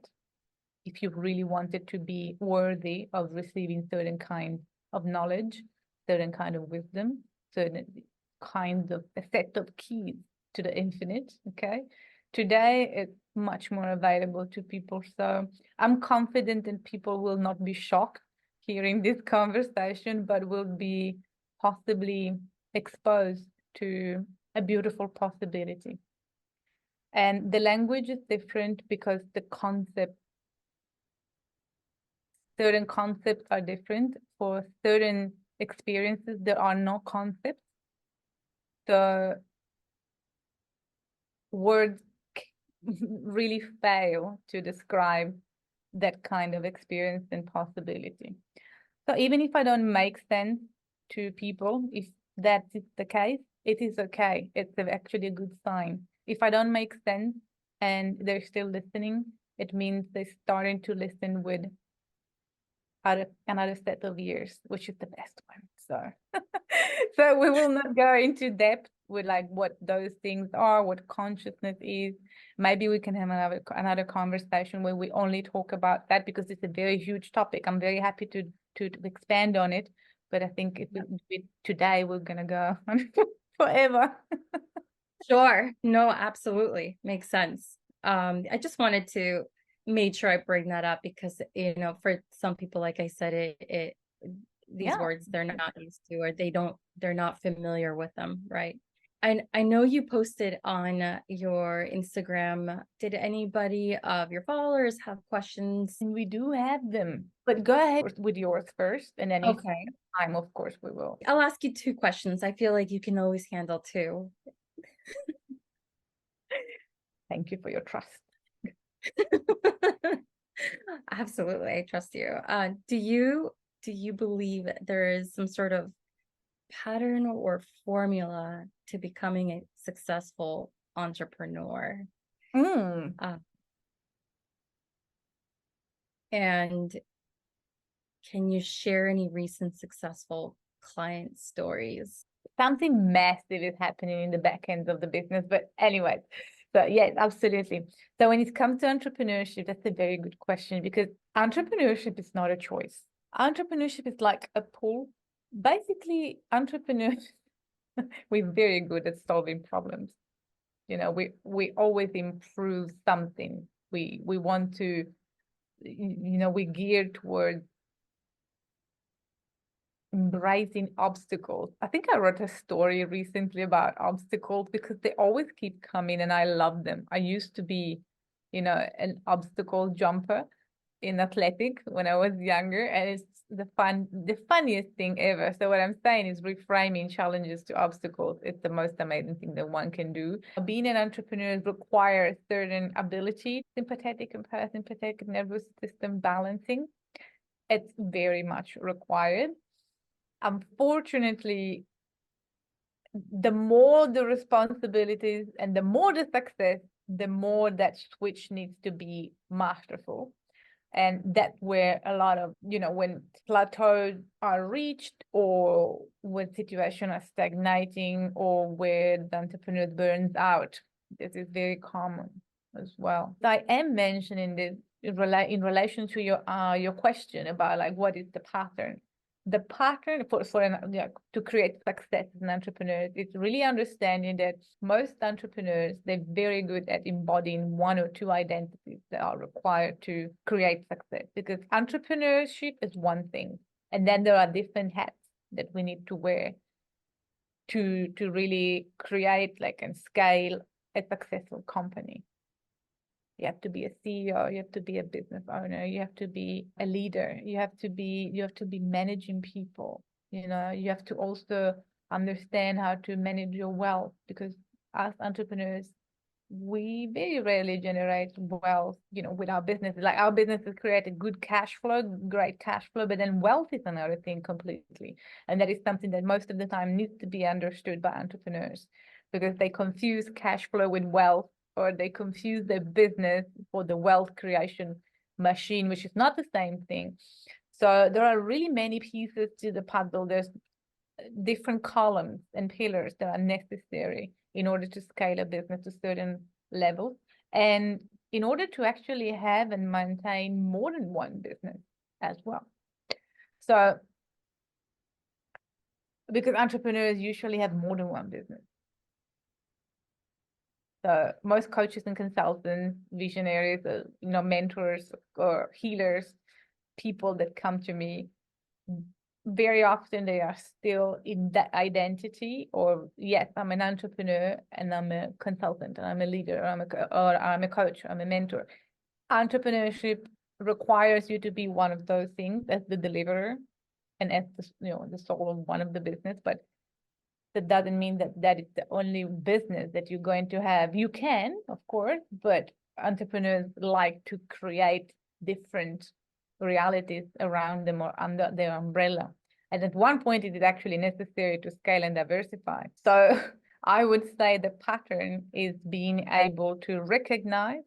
if you really wanted to be worthy of receiving certain kind of knowledge, certain kind of wisdom, certain kinds of a set of keys to the infinite. Okay. Today it's much more available to people. So I'm confident that people will not be shocked hearing this conversation, but will be possibly exposed to a beautiful possibility. And the language is different because certain concepts are different. For certain experiences, there are no concepts. The words really fail to describe that kind of experience and possibility. So even if I don't make sense to people, if that is the case, it is okay. It's actually a good sign. If I don't make sense and they're still listening, it means they're starting to listen with another set of ears, which is the best one. So, so we will not go into depth with like what those things are, what consciousness is. Maybe we can have another conversation where we only talk about that because it's a very huge topic. I'm very happy to expand on it, but I think if we do it today, we're gonna go on forever. Sure. No, absolutely. Makes sense. I just wanted to make sure I bring that up because, for some people, like I said, these words they're not used to, or they're not familiar with them, right? I know you posted on your Instagram. Did anybody of your followers have questions? And we do have them, but go ahead with yours first, and then if Okay. time, of course, we will. I'll ask you 2 questions. I feel like you can always handle 2. Thank you for your trust. Absolutely, I trust you. Do you believe there is some sort of pattern or formula to becoming a successful entrepreneur? And can you share any recent successful client stories? Something massive is happening in the back end of the business, but anyway, so yes, absolutely. So when it comes to entrepreneurship, that's a very good question because entrepreneurship is not a choice. Entrepreneurship is like a pull. Basically, entrepreneurs, we're very good at solving problems. We always improve something. We want to, we gear towards embracing obstacles. I think I wrote a story recently about obstacles because they always keep coming and I love them. I used to be, an obstacle jumper in athletic when I was younger, and it's the funniest thing ever. So what I'm saying is reframing challenges to obstacles. It's the most amazing thing that one can do. Being an entrepreneur requires certain ability, sympathetic and parasympathetic nervous system balancing. It's very much required. Unfortunately, the more the responsibilities and the more the success, the more that switch needs to be masterful. And that's where a lot of, when plateaus are reached, or when situations are stagnating, or where the entrepreneur burns out, this is very common as well. I am mentioning this in relation to your question about like what is the pattern. The pattern to create success as an entrepreneur is really understanding that most entrepreneurs, they're very good at embodying one or two identities that are required to create success. Because entrepreneurship is one thing, and then there are different hats that we need to wear to really create and scale a successful company. You have to be a CEO, you have to be a business owner, you have to be a leader, you have to be managing people, you have to also understand how to manage your wealth, because as entrepreneurs, we very rarely generate wealth, with our business. Like our businesses create a good cash flow, great cash flow, but then wealth is another thing completely. And that is something that most of the time needs to be understood by entrepreneurs, because they confuse cash flow with wealth, or they confuse their business for the wealth creation machine, which is not the same thing. So there are really many pieces to the puzzle. There's different columns and pillars that are necessary in order to scale a business to certain levels, and in order to actually have and maintain more than one business as well. So, because entrepreneurs usually have more than one business. So most coaches and consultants, visionaries, mentors or healers, people that come to me, very often they are still in that identity, or yes, I'm an entrepreneur and I'm a consultant and I'm a leader, or I'm a coach, I'm a mentor. Entrepreneurship requires you to be one of those things as the deliverer and as the soul of one of the business, but that doesn't mean that that is the only business that you're going to have. You can, of course, but entrepreneurs like to create different realities around them or under their umbrella. And at one point, it is actually necessary to scale and diversify. So I would say the pattern is being able to recognize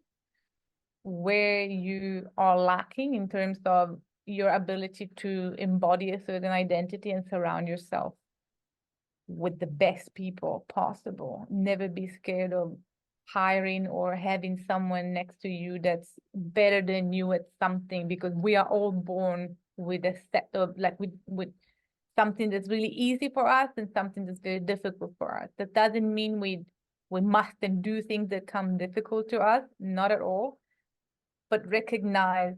where you are lacking in terms of your ability to embody a certain identity and surround yourself with the best people possible. Never be scared of hiring or having someone next to you that's better than you at something, because we are all born with a set of with something that's really easy for us and something that's very difficult for us. That doesn't mean we mustn't do things that come difficult to us, not at all, but recognize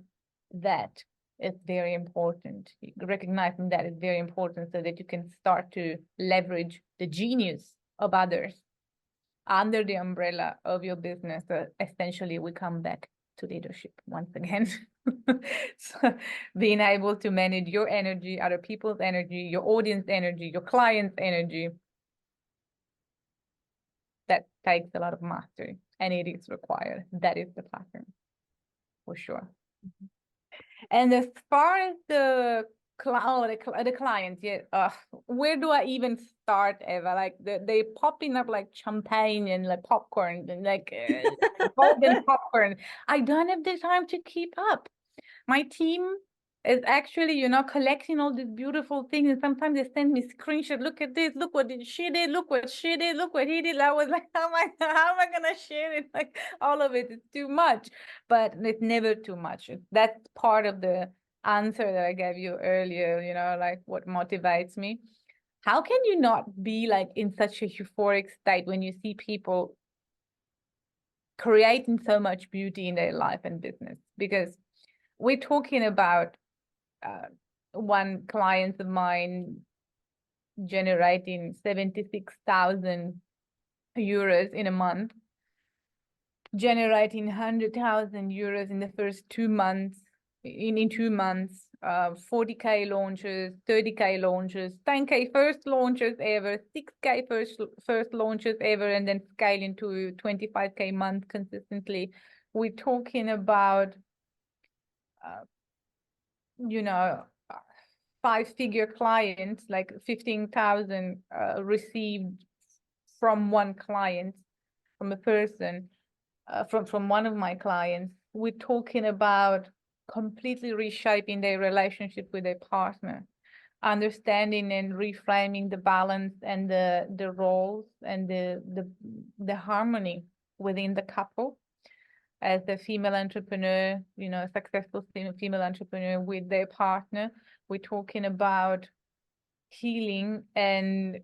that it's very important. Recognizing that is very important so that you can start to leverage the genius of others under the umbrella of your business. Essentially, we come back to leadership once again. So being able to manage your energy, other people's energy, your audience energy, your client's energy, that takes a lot of mastery, and it is required. That is the pattern, for sure. Mm-hmm. And as far as the clients, yeah, where do I even start, Eva? Like they popping up like champagne and like popcorn and like golden popcorn. I don't have the time to keep up. My team is actually, collecting all these beautiful things, and sometimes they send me screenshots. Look at this. Look what she did. Look what she did. Look what he did. I was like, how am I gonna share it? Like all of it is too much, but it's never too much. That's part of the answer that I gave you earlier. Like what motivates me. How can you not be like in such a euphoric state when you see people creating so much beauty in their life and business? Because we're talking about one client of mine generating 76,000 euros in a month, generating 100,000 euros in the first 2 months, in 2 months, 40K launches, 30K launches, 10K first launches ever, 6K first launches ever, and then scaling to 25K month consistently. We're talking about 5-figure clients, like 15,000 received from one client, from a person. from one of my clients. We're talking about completely reshaping their relationship with their partner, understanding and reframing the balance and the roles and the harmony within the couple. As a female entrepreneur, a successful female entrepreneur with their partner, we're talking about healing and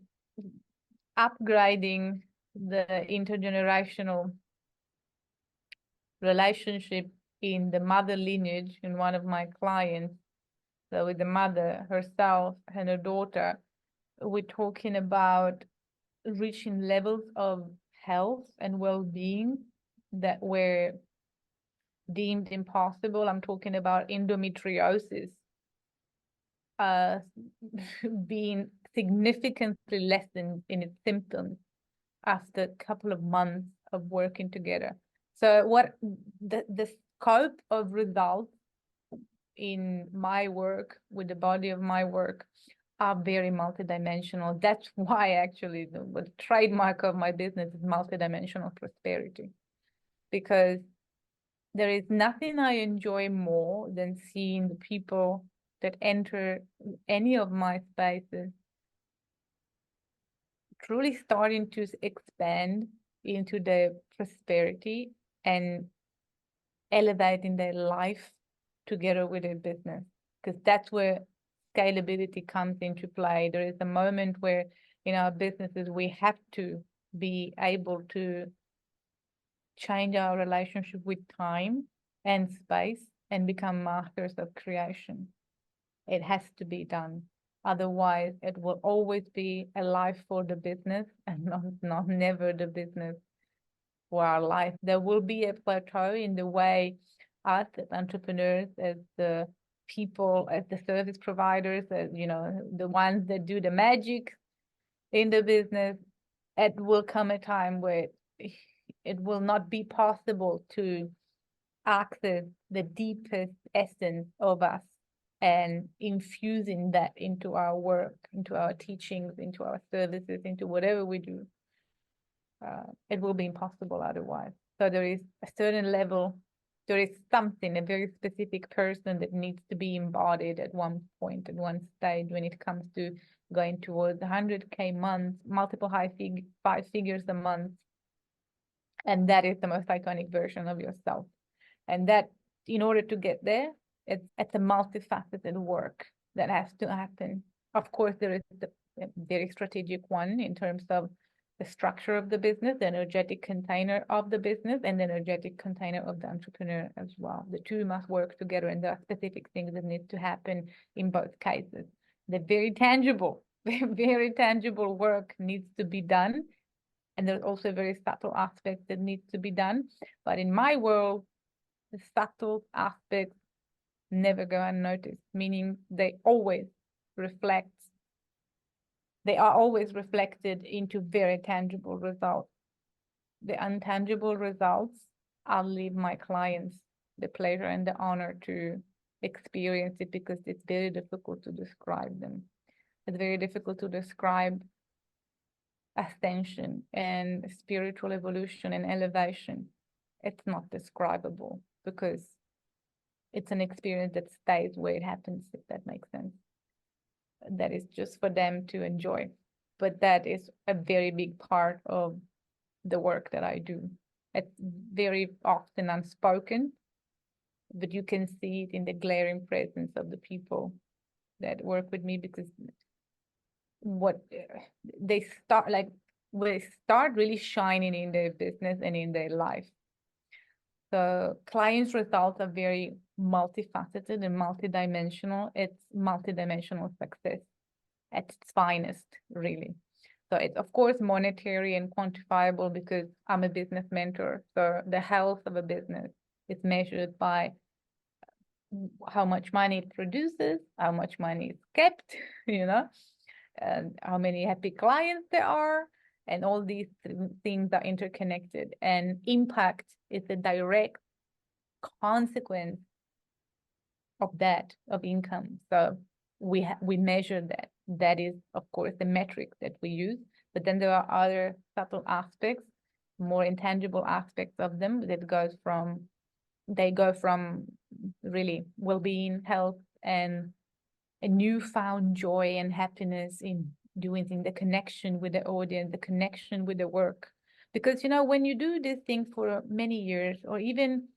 upgrading the intergenerational relationship in the mother lineage in one of my clients. So with the mother herself and her daughter, we're talking about reaching levels of health and well-being that were deemed impossible. I'm talking about endometriosis being significantly lessened in its symptoms after a couple of months of working together. So what the scope of results in my work, with the body of my work, are very multidimensional. That's why actually the trademark of my business is multidimensional prosperity, because there is nothing I enjoy more than seeing the people that enter any of my spaces truly starting to expand into their prosperity and elevating their life together with their business, because that's where scalability comes into play. There is a moment where in our businesses we have to be able to change our relationship with time and space and become masters of creation. It has to be done. Otherwise, it will always be a life for the business and not never the business for our life. There will be a plateau in the way us as entrepreneurs, as the people, as the service providers, as the ones that do the magic in the business, it will come a time where it will not be possible to access the deepest essence of us and infusing that into our work, into our teachings, into our services, into whatever we do. It will be impossible otherwise. So there is a certain level, there is something, a very specific person that needs to be embodied at one point, at one stage, when it comes to going towards 100K months, multiple five figures a month. And that is the most iconic version of yourself. And that, in order to get there, it's a multifaceted work that has to happen. Of course, there is the very strategic one in terms of the structure of the business, the energetic container of the business, and the energetic container of the entrepreneur as well. The two must work together, and there are specific things that need to happen in both cases. The very tangible work needs to be done. And there's also a very subtle aspect that needs to be done. But in my world, the subtle aspects never go unnoticed, meaning they are always reflected into very tangible results. The untangible results, I'll leave my clients the pleasure and the honor to experience it, because it's very difficult to describe them. It's very difficult to describe ascension and spiritual evolution and elevation. It's not describable because it's an experience that stays where it happens, if that makes sense. That is just for them to enjoy. But that is a very big part of the work that I do. It's very often unspoken, but you can see it in the glaring presence of the people that work with me, because what they start really shining in their business and in their life. So clients' results are very multifaceted and multidimensional. It's multidimensional success at its finest, really. So it's of course monetary and quantifiable, because I'm a business mentor. So the health of a business is measured by how much money it produces, how much money is kept, and how many happy clients there are, and all these things are interconnected, and impact is a direct consequence of that, of income. So we measure that. That is, of course, the metric that we use. But then there are other subtle aspects more intangible aspects of them that they go from really well-being, health, and a newfound joy and happiness in doing things, the connection with the audience, the connection with the work. Because, when you do this thing for many years, or even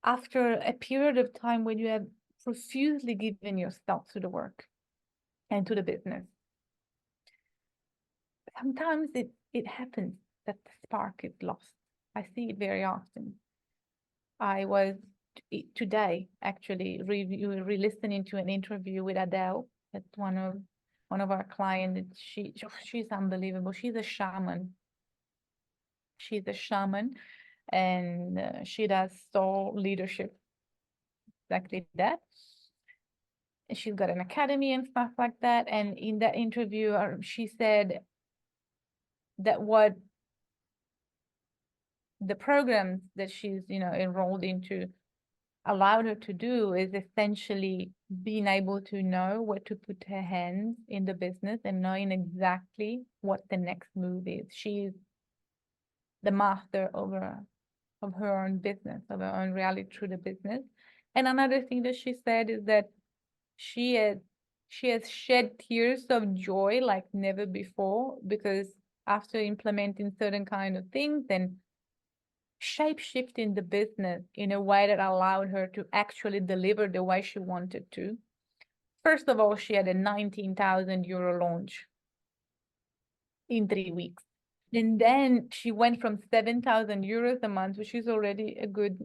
after a period of time when you have profusely given yourself to the work and to the business, sometimes it happens that the spark is lost. I see it very often. I was today actually re-listening to an interview with Adele. That's one of our clients. She's unbelievable. She's a shaman. And she does soul leadership, exactly that. And she's got an academy and stuff like that. And in that interview, she said that what the programs that she's enrolled into allowed her to do is essentially being able to know where to put her hands in the business and knowing exactly what the next move is. She's the master of her own business, of her own reality through the business. And another thing that she said is that she has shed tears of joy like never before, because after implementing certain kind of things and shape-shifting the business in a way that allowed her to actually deliver the way she wanted to. First of all, she had a 19,000 euro launch in 3 weeks. And then she went from 7,000 euros a month, which is already a good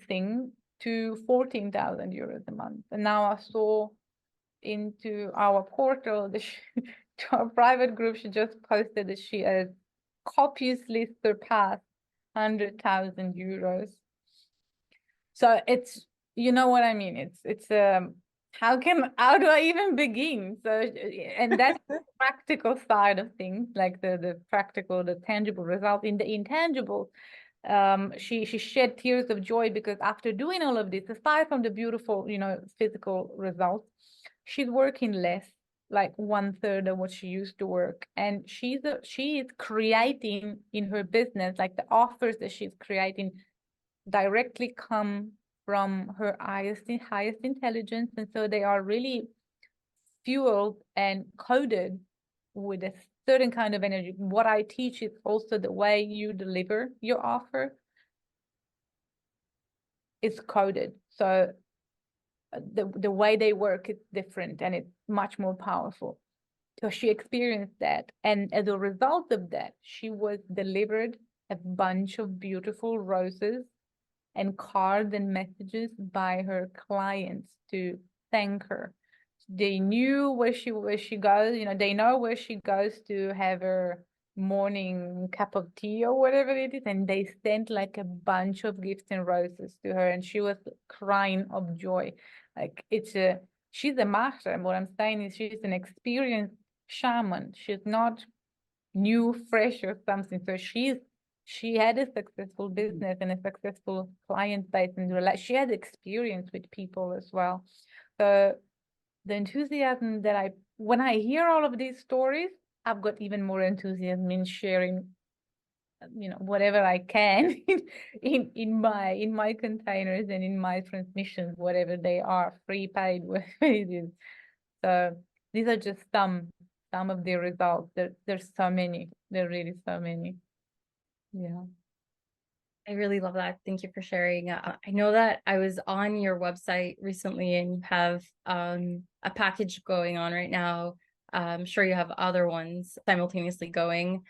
thing, to 14,000 euros a month. And now I saw into our portal, to our private group, she just posted that she has copiously surpassed 100,000 euros. So it's, you know what I mean? It's how do I even begin? So, and that's the practical side of things, like the practical, the tangible result. In the intangible, she shed tears of joy because after doing all of this, aside from the beautiful, physical results, she's working less, like 1/3 of what she used to work. And she is creating in her business, like the offers that she's creating directly come from her highest intelligence. And so they are really fueled and coded with a certain kind of energy. What I teach is also the way you deliver your offer is coded. So the way they work is different and it's much more powerful. So she experienced that. And as a result of that, she was delivered a bunch of beautiful roses and cards and messages by her clients to thank her. They knew where she goes, they know where she goes to have her morning cup of tea or whatever it is, and they sent like a bunch of gifts and roses to her, and she was crying of joy. Like she's a master, and what I'm saying is she's an experienced shaman. She's not new, fresh or something. So she had a successful business and a successful client base, and she had experience with people as well. So the enthusiasm that when I hear all of these stories, I've got even more enthusiasm in sharing, whatever I can in my containers and in my transmissions, whatever they are, free, paid, whatever it is. So these are just some of the results. There's so many. There are really so many. Yeah. I really love that. Thank you for sharing. I know that I was on your website recently and you have a package going on right now. I'm sure you have other ones simultaneously going,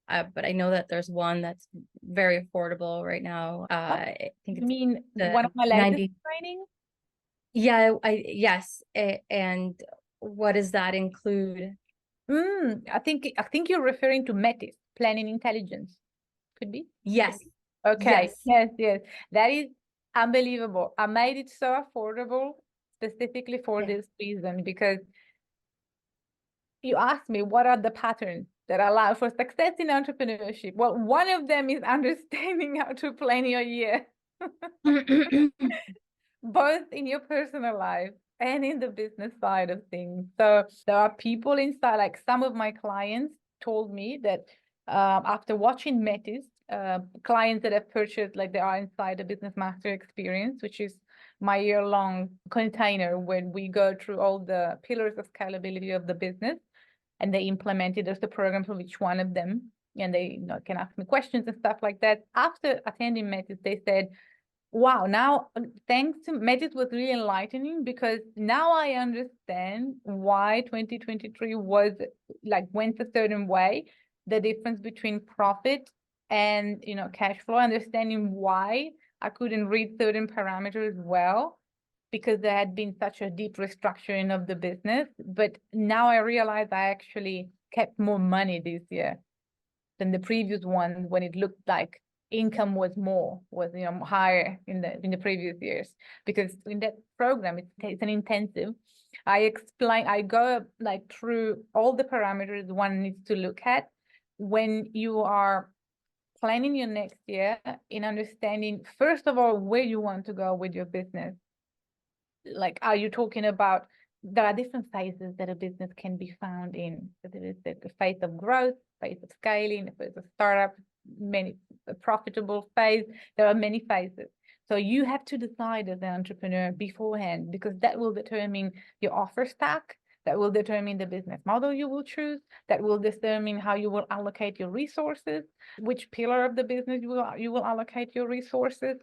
but I know that there's one that's very affordable right now. I think You mean one of my latest trainings? Yeah, yes. And what does that include? I think you're referring to METIS, Planning Intelligence. Could be. Yes. Okay. Yes. That is unbelievable. I made it so affordable specifically for this reason, because you asked me what are the patterns that allow for success in entrepreneurship. Well, one of them is understanding how to plan your year, both in your personal life and in the business side of things. So there are people inside, like some of my clients told me that after watching Metis, clients that have purchased, like they are inside the Business Master Experience, which is my year-long container when we go through all the pillars of scalability of the business, and they implemented as the program for each one of them, and they can ask me questions and stuff like that. After attending Metis, they said, wow, now thanks to Metis was really enlightening, because now I understand why 2023 was like went a certain way, the difference between profit and cash flow, understanding why I couldn't read certain parameters well, because there had been such a deep restructuring of the business. But now I realize I actually kept more money this year than the previous one, when it looked like income was higher in the previous years. Because in that program, it's an intensive. I go like through all the parameters one needs to look at when you are planning your next year, in understanding, first of all, where you want to go with your business. Like, are you talking about, there are different phases that a business can be found in. There is the phase of growth, phase of scaling, phase of startup, a profitable phase. There are many phases. So you have to decide as an entrepreneur beforehand, because that will determine your offer stack, that will determine the business model you will choose, that will determine how you will allocate your resources, which pillar of the business you will allocate your resources.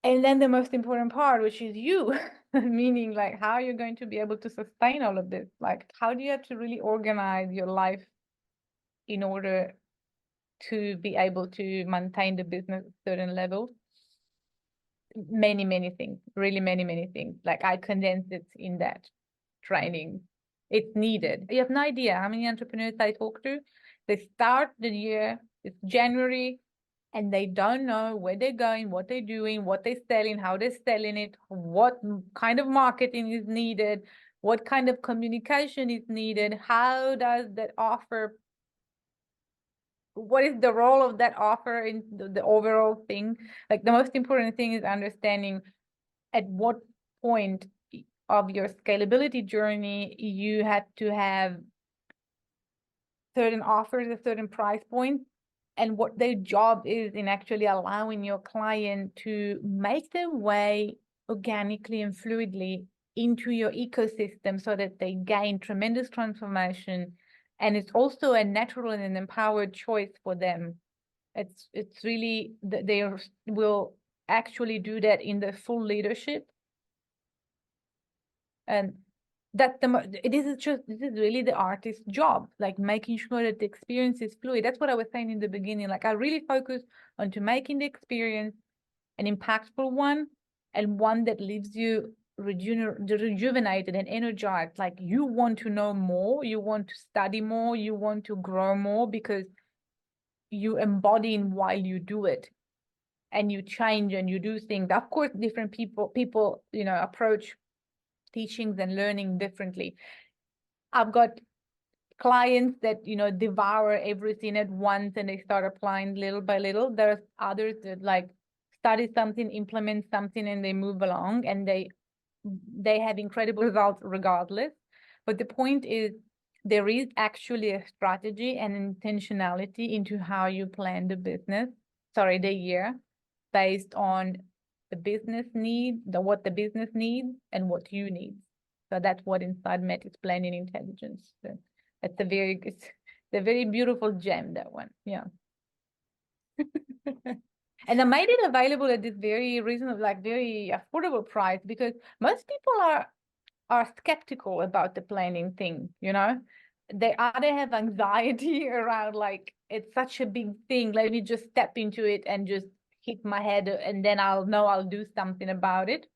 And then the most important part, which is you, meaning like how you're going to be able to sustain all of this. Like, how do you have to really organize your life in order to be able to maintain the business at a certain level? Many, many things, really many, many things. Like, I condensed it in that training. It's needed. You have no idea how many entrepreneurs I talk to. They start the year, it's January, and they don't know where they're going, what they're doing, what they're selling, how they're selling it, what kind of marketing is needed, what kind of communication is needed, how does that offer, what is the role of that offer in the overall thing. Like, the most important thing is understanding at what point of your scalability journey you have to have certain offers at certain price points, and what their job is in actually allowing your client to make their way organically and fluidly into your ecosystem, so that they gain tremendous transformation. And it's also a natural and an empowered choice for them. It's really, they will actually do that in the full leadership. And this is really the artist's job, like making sure that the experience is fluid. That's what I was saying in the beginning. Like, I really focus on to making the experience an impactful one, and one that leaves you rejuvenated and energized. Like, you want to know more, you want to study more, you want to grow more, because you embody while you do it, and you change and you do things. Of course, different people approach teachings and learning differently. I've got clients that devour everything at once, and they start applying little by little. There's others that like study something, implement something, and they move along, and they have incredible results regardless. But the point is, there is actually a strategy and intentionality into how you plan the year, based on the business need, what the business needs and what you need. So that's what inside Metis planning intelligence. So it's a very beautiful gem, that one. Yeah. And I made it available at this very reasonable, like very affordable price, because most people are skeptical about the planning thing. They either have anxiety around, like, it's such a big thing, let me just step into it and just hit my head, and then I'll know I'll do something about it.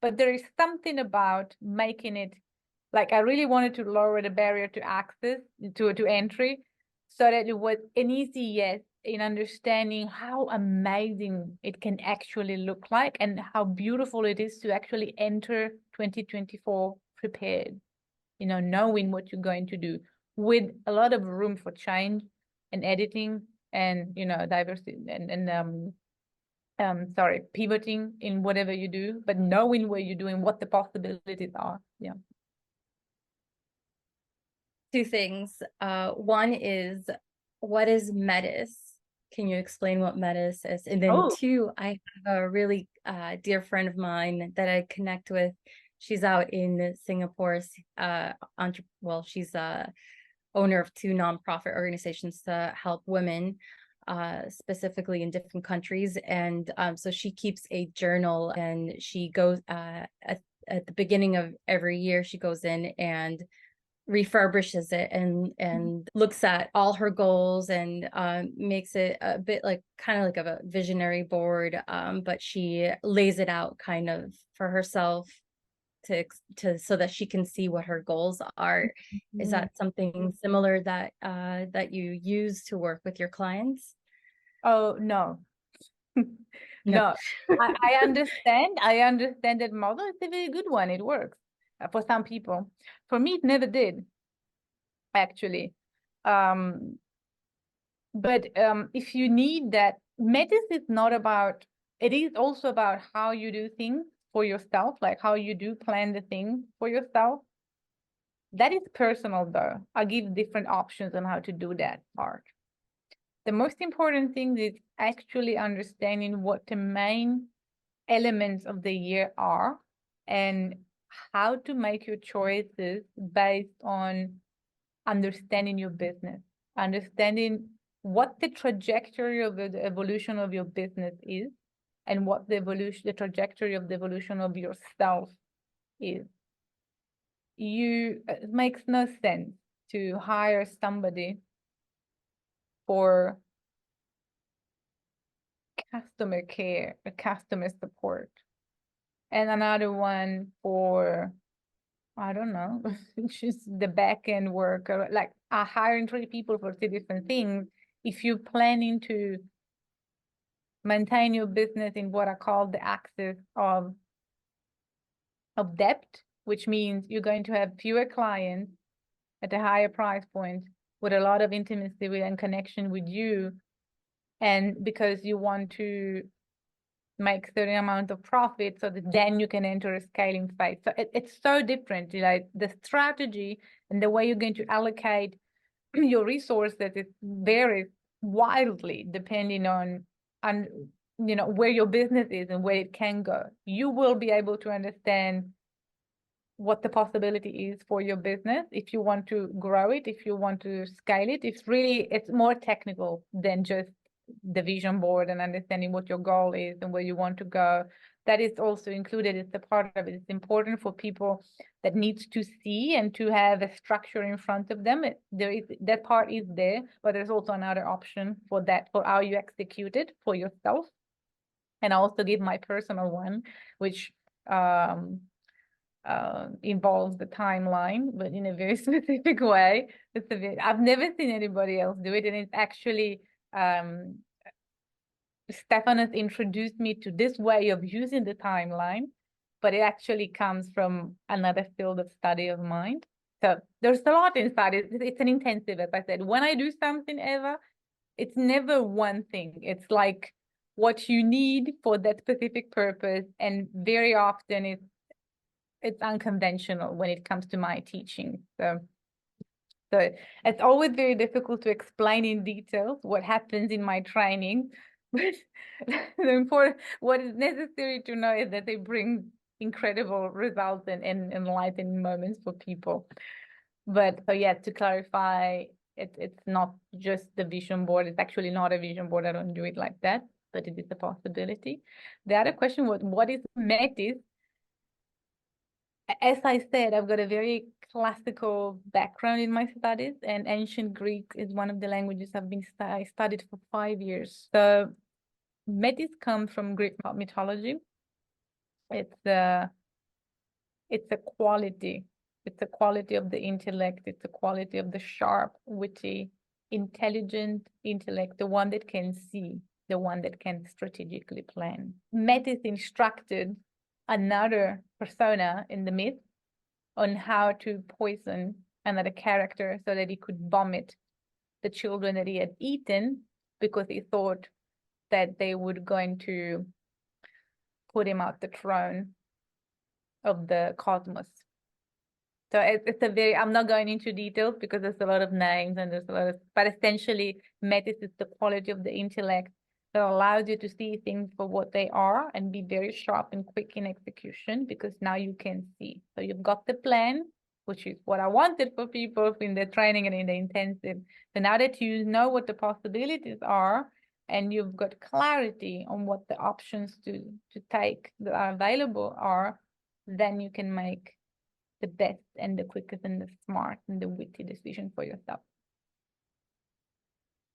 But there is something about making it, like, I really wanted to lower the barrier to access, to entry, so that it was an easy yes in understanding how amazing it can actually look like, and how beautiful it is to actually enter 2024 prepared, knowing what you're going to do, with a lot of room for change and editing, and diversity, and pivoting in whatever you do, but knowing where you're doing, what the possibilities are. Yeah. two things. One is, what is Metis? Can you explain what Metis is? And then two, I have a really dear friend of mine that I connect with. She's out in Singapore. She's owner of two nonprofit organizations to help women, specifically in different countries. And so she keeps a journal, and she goes at the beginning of every year, she goes in and refurbishes it and looks at all her goals and makes it a bit like kind of like a visionary board, but she lays it out kind of for herself to so that she can see what her goals are. Is that something similar that that you use to work with your clients? Oh, no. No, I understand. I understand that model. It's a very good one. It works for some people. For me, it never did, actually. But if you need that, Metis is not about, it is also about how you do things for yourself, like how you do plan the thing for yourself. That is personal, though. I'll give different options on how to do that part. The most important thing is actually understanding what the main elements of the year are and how to make your choices based on understanding your business, understanding what the trajectory of the evolution of your business is and what the trajectory of the evolution of yourself is. It makes no sense to hire somebody for customer care or customer support and another one for, I don't know, just the back end work, or like hiring 3 people for 3 different things. If you're planning to maintain your business in what I call the axis of depth, which means you're going to have fewer clients at a higher price point with a lot of intimacy with and connection with you, and because you want to make certain amount of profit so that then you can enter a scaling phase. So it's so different, like the strategy and the way you're going to allocate your resources, it varies wildly depending on where your business is and where it can go. You will be able to understand what the possibility is for your business if you want to grow it, if you want to scale it. It's more technical than just the vision board and understanding what your goal is and where you want to go. That is also included. It's a part of it. It's important for people that needs to see and to have a structure in front of them. That part is there, but there's also another option for that, for how you execute it for yourself. And I also give my personal one, which involves the timeline, but in a very specific way. I've never seen anybody else do it, and it's actually Stephanus introduced me to this way of using the timeline, but it actually comes from another field of study of mind. So there's a lot inside it. It's an intensive, as I said. When I do something, Eva, it's never one thing. It's like what you need for that specific purpose, and very often it's unconventional when it comes to my teaching. So it's always very difficult to explain in detail what happens in my training. But what is necessary to know is that they bring incredible results and enlightening moments for people. But so yeah, to clarify, it's not just the vision board. It's actually not a vision board. I don't do it like that, but it is a possibility. The other question was, what is Metis? As I said, I've got a very classical background in my studies, and ancient Greek is one of the languages I studied for 5 years. So Metis comes from Greek mythology. It's a quality. It's a quality of the intellect. It's a quality of the sharp, witty, intelligent intellect, the one that can see, the one that can strategically plan. Metis instructed another persona in the myth on how to poison another character so that he could vomit the children that he had eaten, because he thought that they would going to put him out the throne of the cosmos. So it's a very, I'm not going into details because there's a lot of names and there's a lot of, but essentially metis is the quality of the intellect that allows you to see things for what they are and be very sharp and quick in execution, because now you can see. So you've got the plan, which is what I wanted for people in the training and in the intensive. So now that you know what the possibilities are and you've got clarity on what the options to take that are available are, then you can make the best and the quickest and the smart and the witty decision for yourself.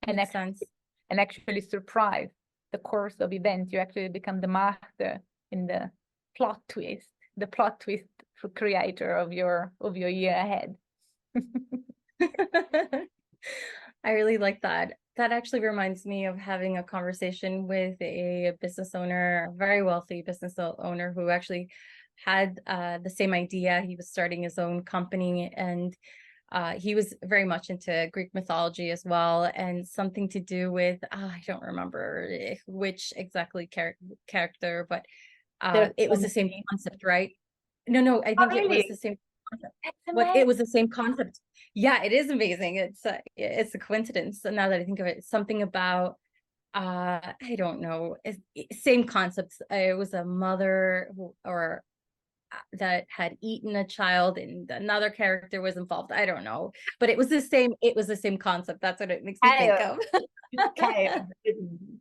Makes sense. And actually surprise the course of events. You actually become the master in the plot twist creator of your year ahead. I really like that. That actually reminds me of having a conversation with a business owner, a very wealthy business owner who actually had the same idea. He was starting his own company, and he was very much into Greek mythology as well, and something to do with, I don't remember which exactly character, but it was the same concept, right? No, I think it was the same concept. But it was the same concept. Yeah, it is amazing. It's a coincidence. So now that I think of it, something about I don't know, same concepts. It was a mother or that had eaten a child and another character was involved. I don't know, but it was the same concept. That's what it makes me think of. Chaos.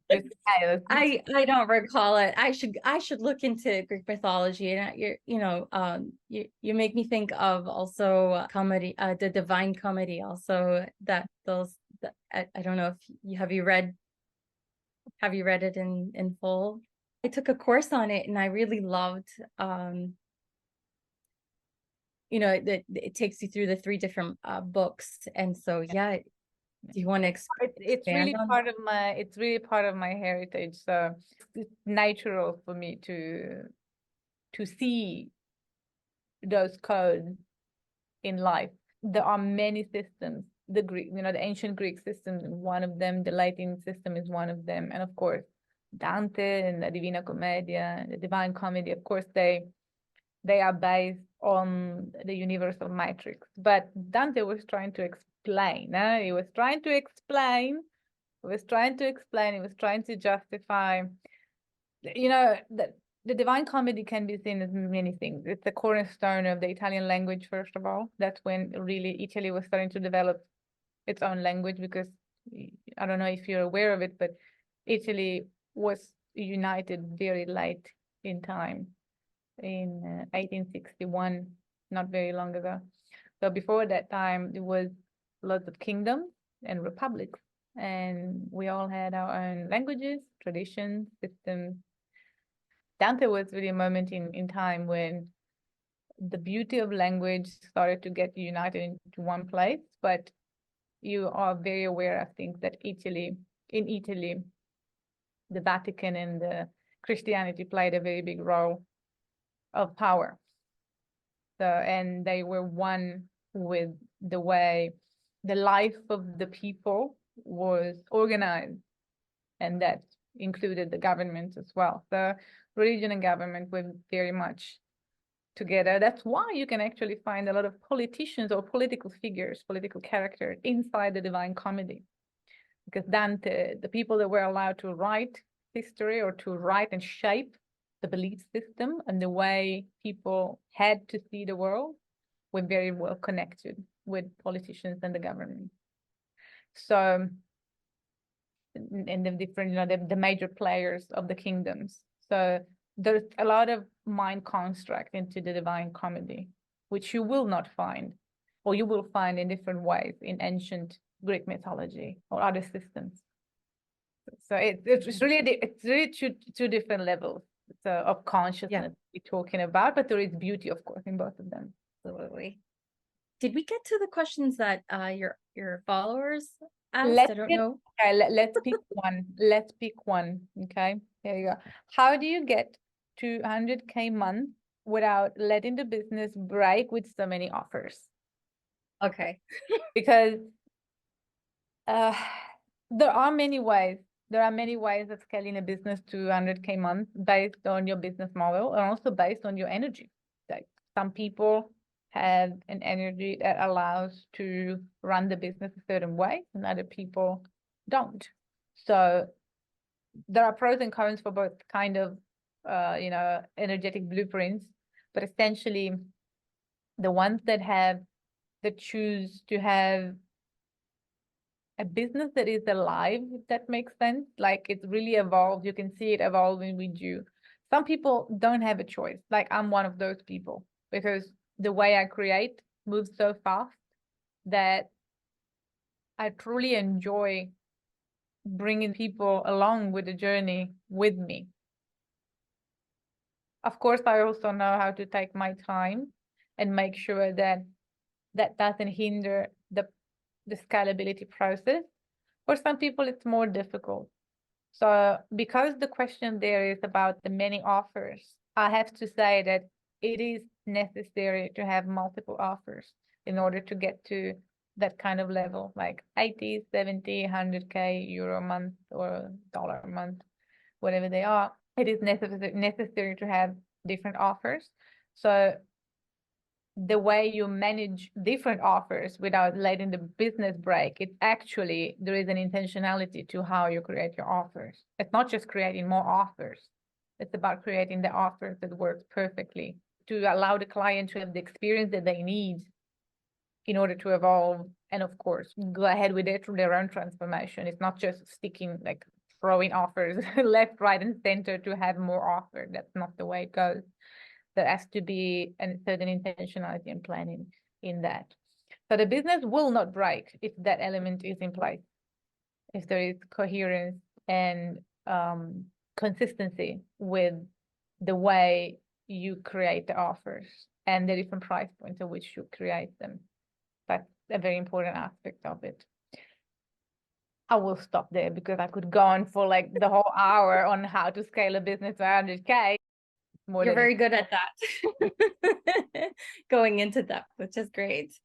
It's chaos. I don't recall it. I should look into Greek mythology, and you make me think of also comedy, the Divine Comedy. Also, I don't know if you have you read it in full. I took a course on it, and I really loved. It takes you through the 3 different books, and so yeah. Do you want to expand? It's really part of my heritage. So it's natural for me to see those codes in life. There are many systems. The Greek, the ancient Greek system is one of them. The Latin system is one of them, and of course, Dante and the Divina Commedia, the Divine Comedy. Of course, they are based on the universal matrix. But Dante was trying to explain. He was trying to explain. He was trying to explain. He was trying to justify. The Divine Comedy can be seen as many things. It's the cornerstone of the Italian language, first of all. That's when really Italy was starting to develop its own language, because I don't know if you're aware of it, but Italy was united very late in time, in 1861, not very long ago. So before that time, there was lots of kingdoms and republics, and we all had our own languages, traditions, systems. Dante was really a moment in time when the beauty of language started to get united into one place. But you are very aware, I think, that in Italy, the Vatican and the Christianity played a very big role of power. So, and they were one with the way the life of the people was organized, and that included the government as well. So religion and government were very much together. That's why you can actually find a lot of politicians or political figures, political characters inside the Divine Comedy. Because Dante, the people that were allowed to write history or to write and shape the belief system and the way people had to see the world, were very well connected with politicians and the government. So, and the different, the major players of the kingdoms. So there's a lot of mind construct into the Divine Comedy, which you will not find, or you will find in different ways in ancient Greek mythology or other systems. So it's really two different levels of consciousness we're talking about, but there is beauty, of course, in both of them. Absolutely. Did we get to the questions that your followers asked? I don't know. Okay, let's pick one. Let's pick one. Okay, there you go. How do you get to 100K month without letting the business break with so many offers? Okay. Because there are many ways. There are many ways of scaling a business to 100K month based on your business model and also based on your energy. Like some people have an energy that allows to run the business a certain way, and other people don't. So there are pros and cons for both kind of, energetic blueprints, but essentially the ones that choose to have a business that is alive, if that makes sense, like it's really evolved, you can see it evolving with you. Some people don't have a choice. Like I'm one of those people, because the way I create moves so fast that I truly enjoy bringing people along with the journey with me. Of course, I also know how to take my time and make sure that that doesn't hinder the scalability process. For some people, it's more difficult. So because the question there is about the many offers, I have to say that it is necessary to have multiple offers in order to get to that kind of level, like 80, 70, 100K euro a month or dollar a month, whatever they are. It is necessary to have different offers. So the way you manage different offers without letting the business break, it's actually, there is an intentionality to how you create your offers. It's not just creating more offers. It's about creating the offers that works perfectly to allow the client to have the experience that they need in order to evolve. And of course, go ahead with it through their own transformation. It's not just sticking, like throwing offers left, right, and center to have more offer. That's not the way it goes. There has to be a certain intentionality and planning in that. So the business will not break if that element is in place, if there is coherence and consistency with the way you create the offers and the different price points at which you create them. That's a very important aspect of it. I will stop there because I could go on for like the whole hour on how to scale a business to 100K. You're very good at that. Going into depth, which is great.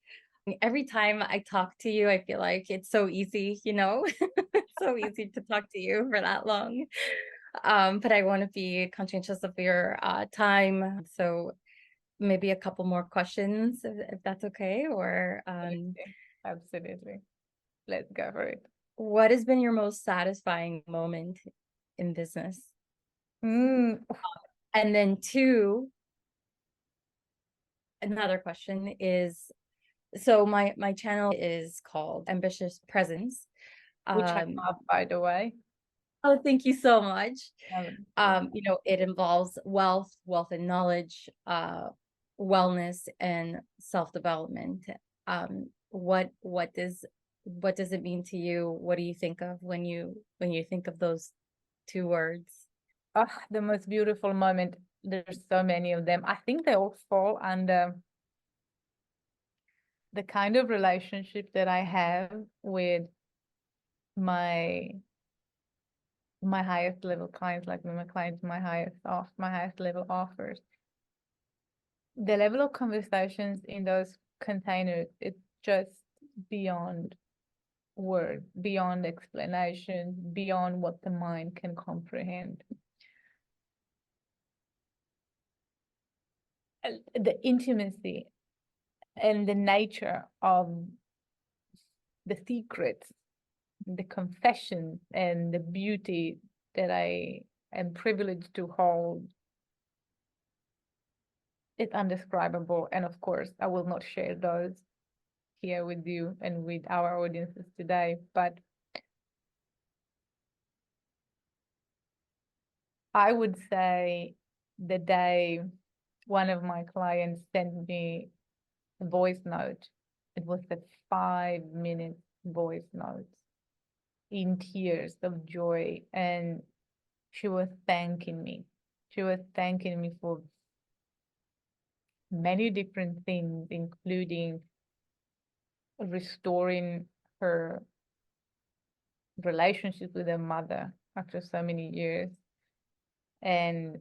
Every time I talk to you, I feel like it's so easy, so easy to talk to you for that long. But I want to be conscientious of your time. So maybe a couple more questions, if that's okay, or Absolutely. Let's go for it. What has been your most satisfying moment in business? And then two, another question is, so my channel is called Ambitious Presence. Which I love, by the way. Oh, thank you so much. It involves wealth and knowledge, wellness and self-development. What does it mean to you? What do you think of when you think of those two words? The most beautiful moment. There's so many of them. I think they all fall under the kind of relationship that I have with my highest level clients, like my clients, my highest level offers. The level of conversations in those containers, it's just beyond words, beyond explanation, beyond what the mind can comprehend. The intimacy and the nature of the secrets, the confessions, and the beauty that I am privileged to hold, it's undescribable. And of course, I will not share those here with you and with our audiences today, but I would say the day one of my clients sent me a voice note, it was a 5-minute voice note in tears of joy, and she was thanking me. She was thanking me for many different things, including restoring her relationship with her mother after so many years, and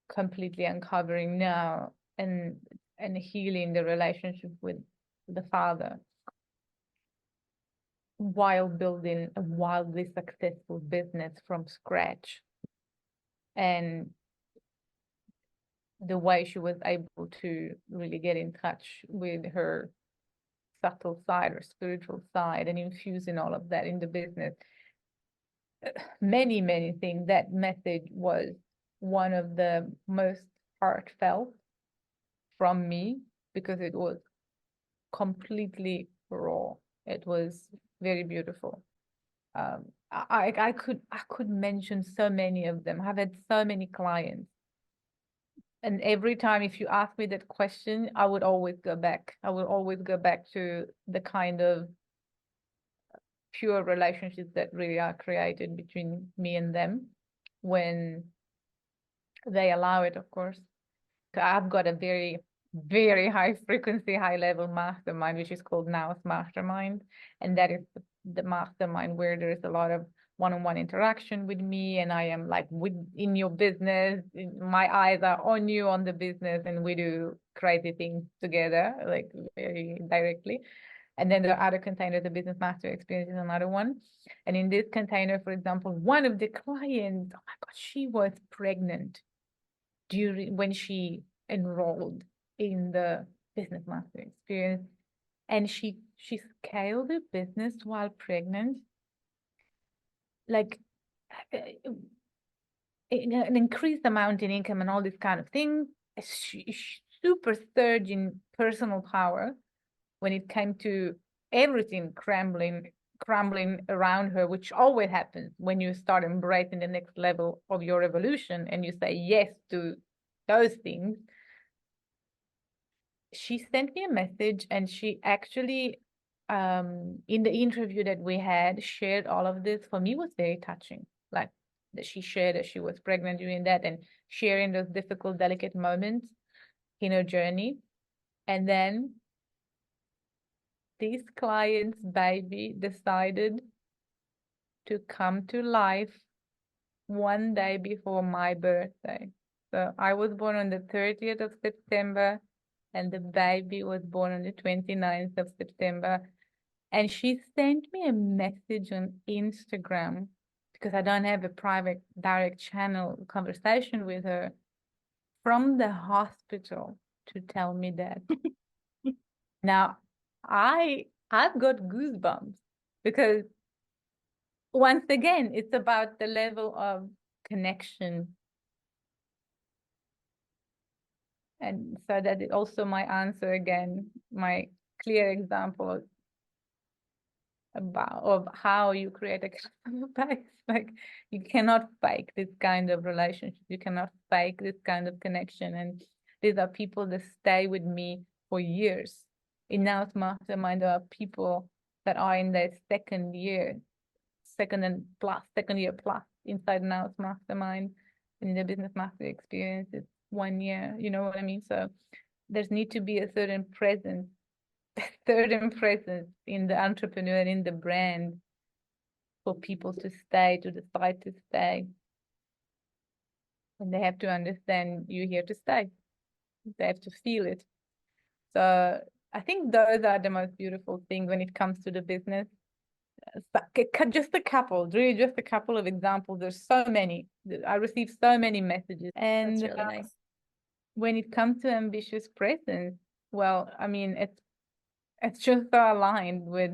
completely uncovering now and healing the relationship with the father, while building a wildly successful business from scratch. And the way she was able to really get in touch with her subtle side or spiritual side and infusing all of that in the business. Many things. That message was one of the most heartfelt from me because it was completely raw. It was very beautiful. I could mention so many of them. I've had so many clients, and every time if you ask me that question, I would always go back. I would always go back to the kind of pure relationships that really are created between me and them when they allow it, of course. I've got a very high frequency, high level mastermind, which is called Now's Mastermind. And that is the mastermind where there's a lot of one-on-one interaction with me, and I am like in your business, my eyes are on you, on the business, and we do crazy things together, like very directly. And then there are other containers. The business master experience is another one. And in this container, for example, one of the clients, oh my God, she was pregnant when she enrolled in the business master experience, and she scaled the business while pregnant, like an increased amount in income and all these kind of things. Super surge in personal power when it came to everything crumbling around her, which always happens when you start embracing the next level of your evolution and you say yes to those things. She sent me a message, and she actually, in the interview that we had, shared all of this. For me, was very touching. Like that she shared that she was pregnant during that, and sharing those difficult, delicate moments in her journey. And then this client's baby decided to come to life one day before my birthday. So I was born on the 30th of September, and the baby was born on the 29th of September. And she sent me a message on Instagram because I don't have a private direct channel conversation with her from the hospital to tell me that. Now, I've got goosebumps because once again, it's about the level of connection. And so that is also my answer again, my clear example of how you create a customer base. Like you cannot fake this kind of relationship. You cannot fake this kind of connection. And these are people that stay with me for years. In Now's Mastermind, there are people that are in their second year plus inside Now's Mastermind. And in the business master experience, it's 1 year. You know what I mean? So there's need to be a certain presence in the entrepreneur and in the brand for people to stay, to decide to stay. And they have to understand you're here to stay. They have to feel it. So I think those are the most beautiful things when it comes to the business. Just a couple, really just a couple of examples. There's so many. I received so many messages. And that's really nice. When it comes to ambitious presence, well, I mean, it's just so aligned with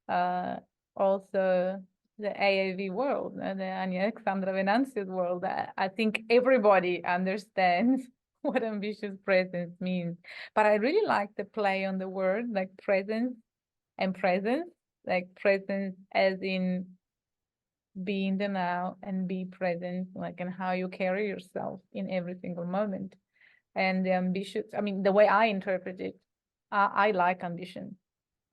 also the AAV world, the Ania Venanzio's world. I think everybody understands what ambitious presence means. But I really like the play on the word, like presence and presence, like presence as in be in the now and be present, like in how you carry yourself in every single moment. And the ambitious, I mean, the way I interpret it, I like ambition.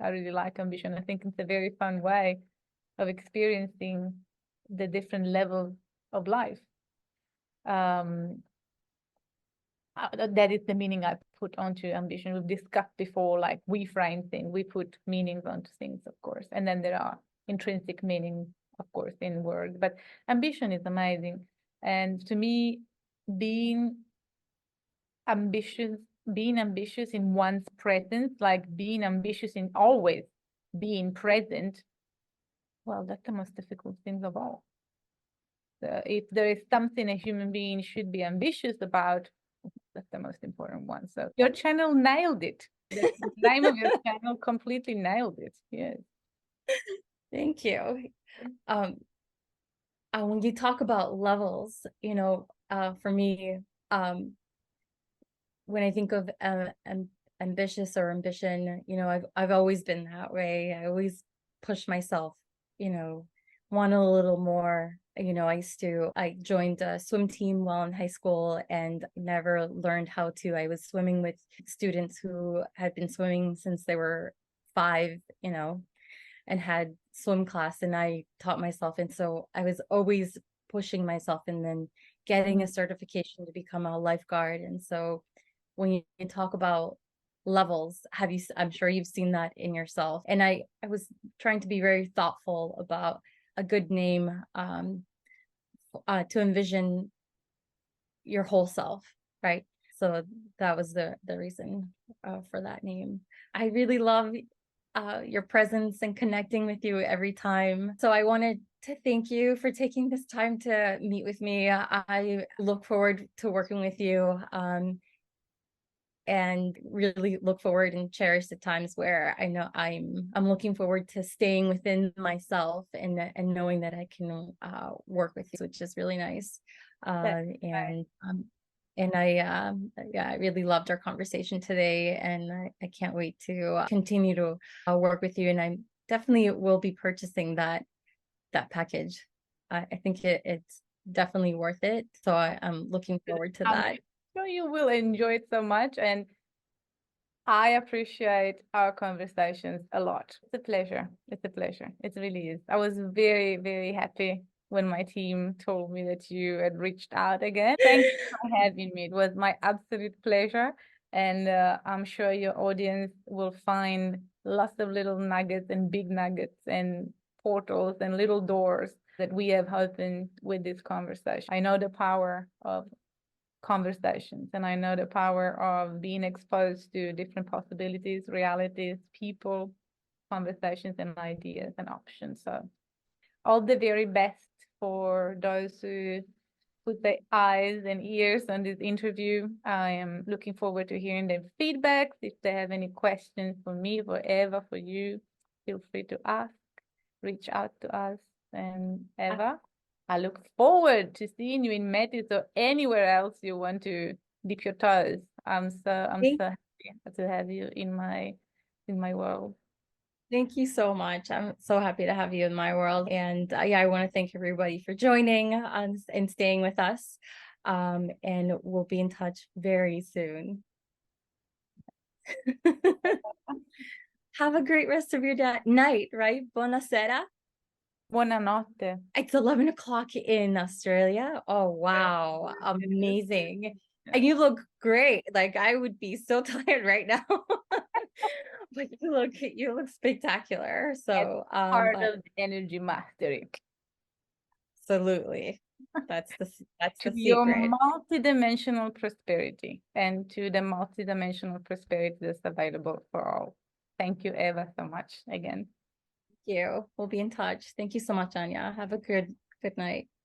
I really like ambition. I think it's a very fun way of experiencing the different levels of life. That is the meaning I put onto ambition. We've discussed before, like we frame things, we put meanings onto things, of course. And then there are intrinsic meanings, of course, in words. But ambition is amazing. And to me, being ambitious in one's presence, like being ambitious in always being present, well, that's the most difficult thing of all. So if there is something a human being should be ambitious about, That's the most important one. So your channel nailed it. The name of your channel completely nailed it. Yes. Thank you. When you talk about levels, for me, when I think of ambitious or ambition, I've always been that way. I always push myself, want a little more. I joined a swim team while in high school and never learned how to. I was swimming with students who had been swimming since they were 5, and had swim class, and I taught myself. And so I was always pushing myself and then getting a certification to become a lifeguard. And so when you talk about levels, I'm sure you've seen that in yourself. And I was trying to be very thoughtful about a good name, to envision your whole self, right? So that was the reason for that name. I really love your presence and connecting with you every time. So I wanted to thank you for taking this time to meet with me. I look forward to working with you, and really look forward and cherish the times where I know I'm looking forward to staying within myself and knowing that I can work with you, which is really nice. And I really loved our conversation today, and I can't wait to continue to work with you. And I definitely will be purchasing that package. I think it's definitely worth it. So I'm looking forward to that. Sure you will enjoy it so much, and I appreciate our conversations a lot. It's a pleasure. It's a pleasure. It really is. I was very, very happy when my team told me that you had reached out again. Thank you for having me. It was my absolute pleasure. And I'm sure your audience will find lots of little nuggets and big nuggets and portals and little doors that we have opened with this conversation. I know the power of conversations, and I know the power of being exposed to different possibilities, realities, people, conversations, and ideas and options. So all the very best for those who put their eyes and ears on this interview. I am looking forward to hearing their feedback. If they have any questions for me, for Eva, for you, feel free to ask, reach out to us. And Eva, I look forward to seeing you in Metis or anywhere else you want to dip your toes. I'm so happy to have you in my world. Thank you so much. I'm so happy to have you in my world. And I want to thank everybody for joining and staying with us. And we'll be in touch very soon. Have a great rest of your night, right? Buonasera. Buonanotte. It's 11 o'clock in Australia. Oh, wow. Amazing. And you look great. Like I would be so tired right now. But you look spectacular. So part of the energy mastery. Absolutely. That's the to secret. your multidimensional prosperity and to the multidimensional prosperity that's available for all. Thank you, Eva, so much again. Thank you. We'll be in touch. Thank you so much, Ania. Have a good night.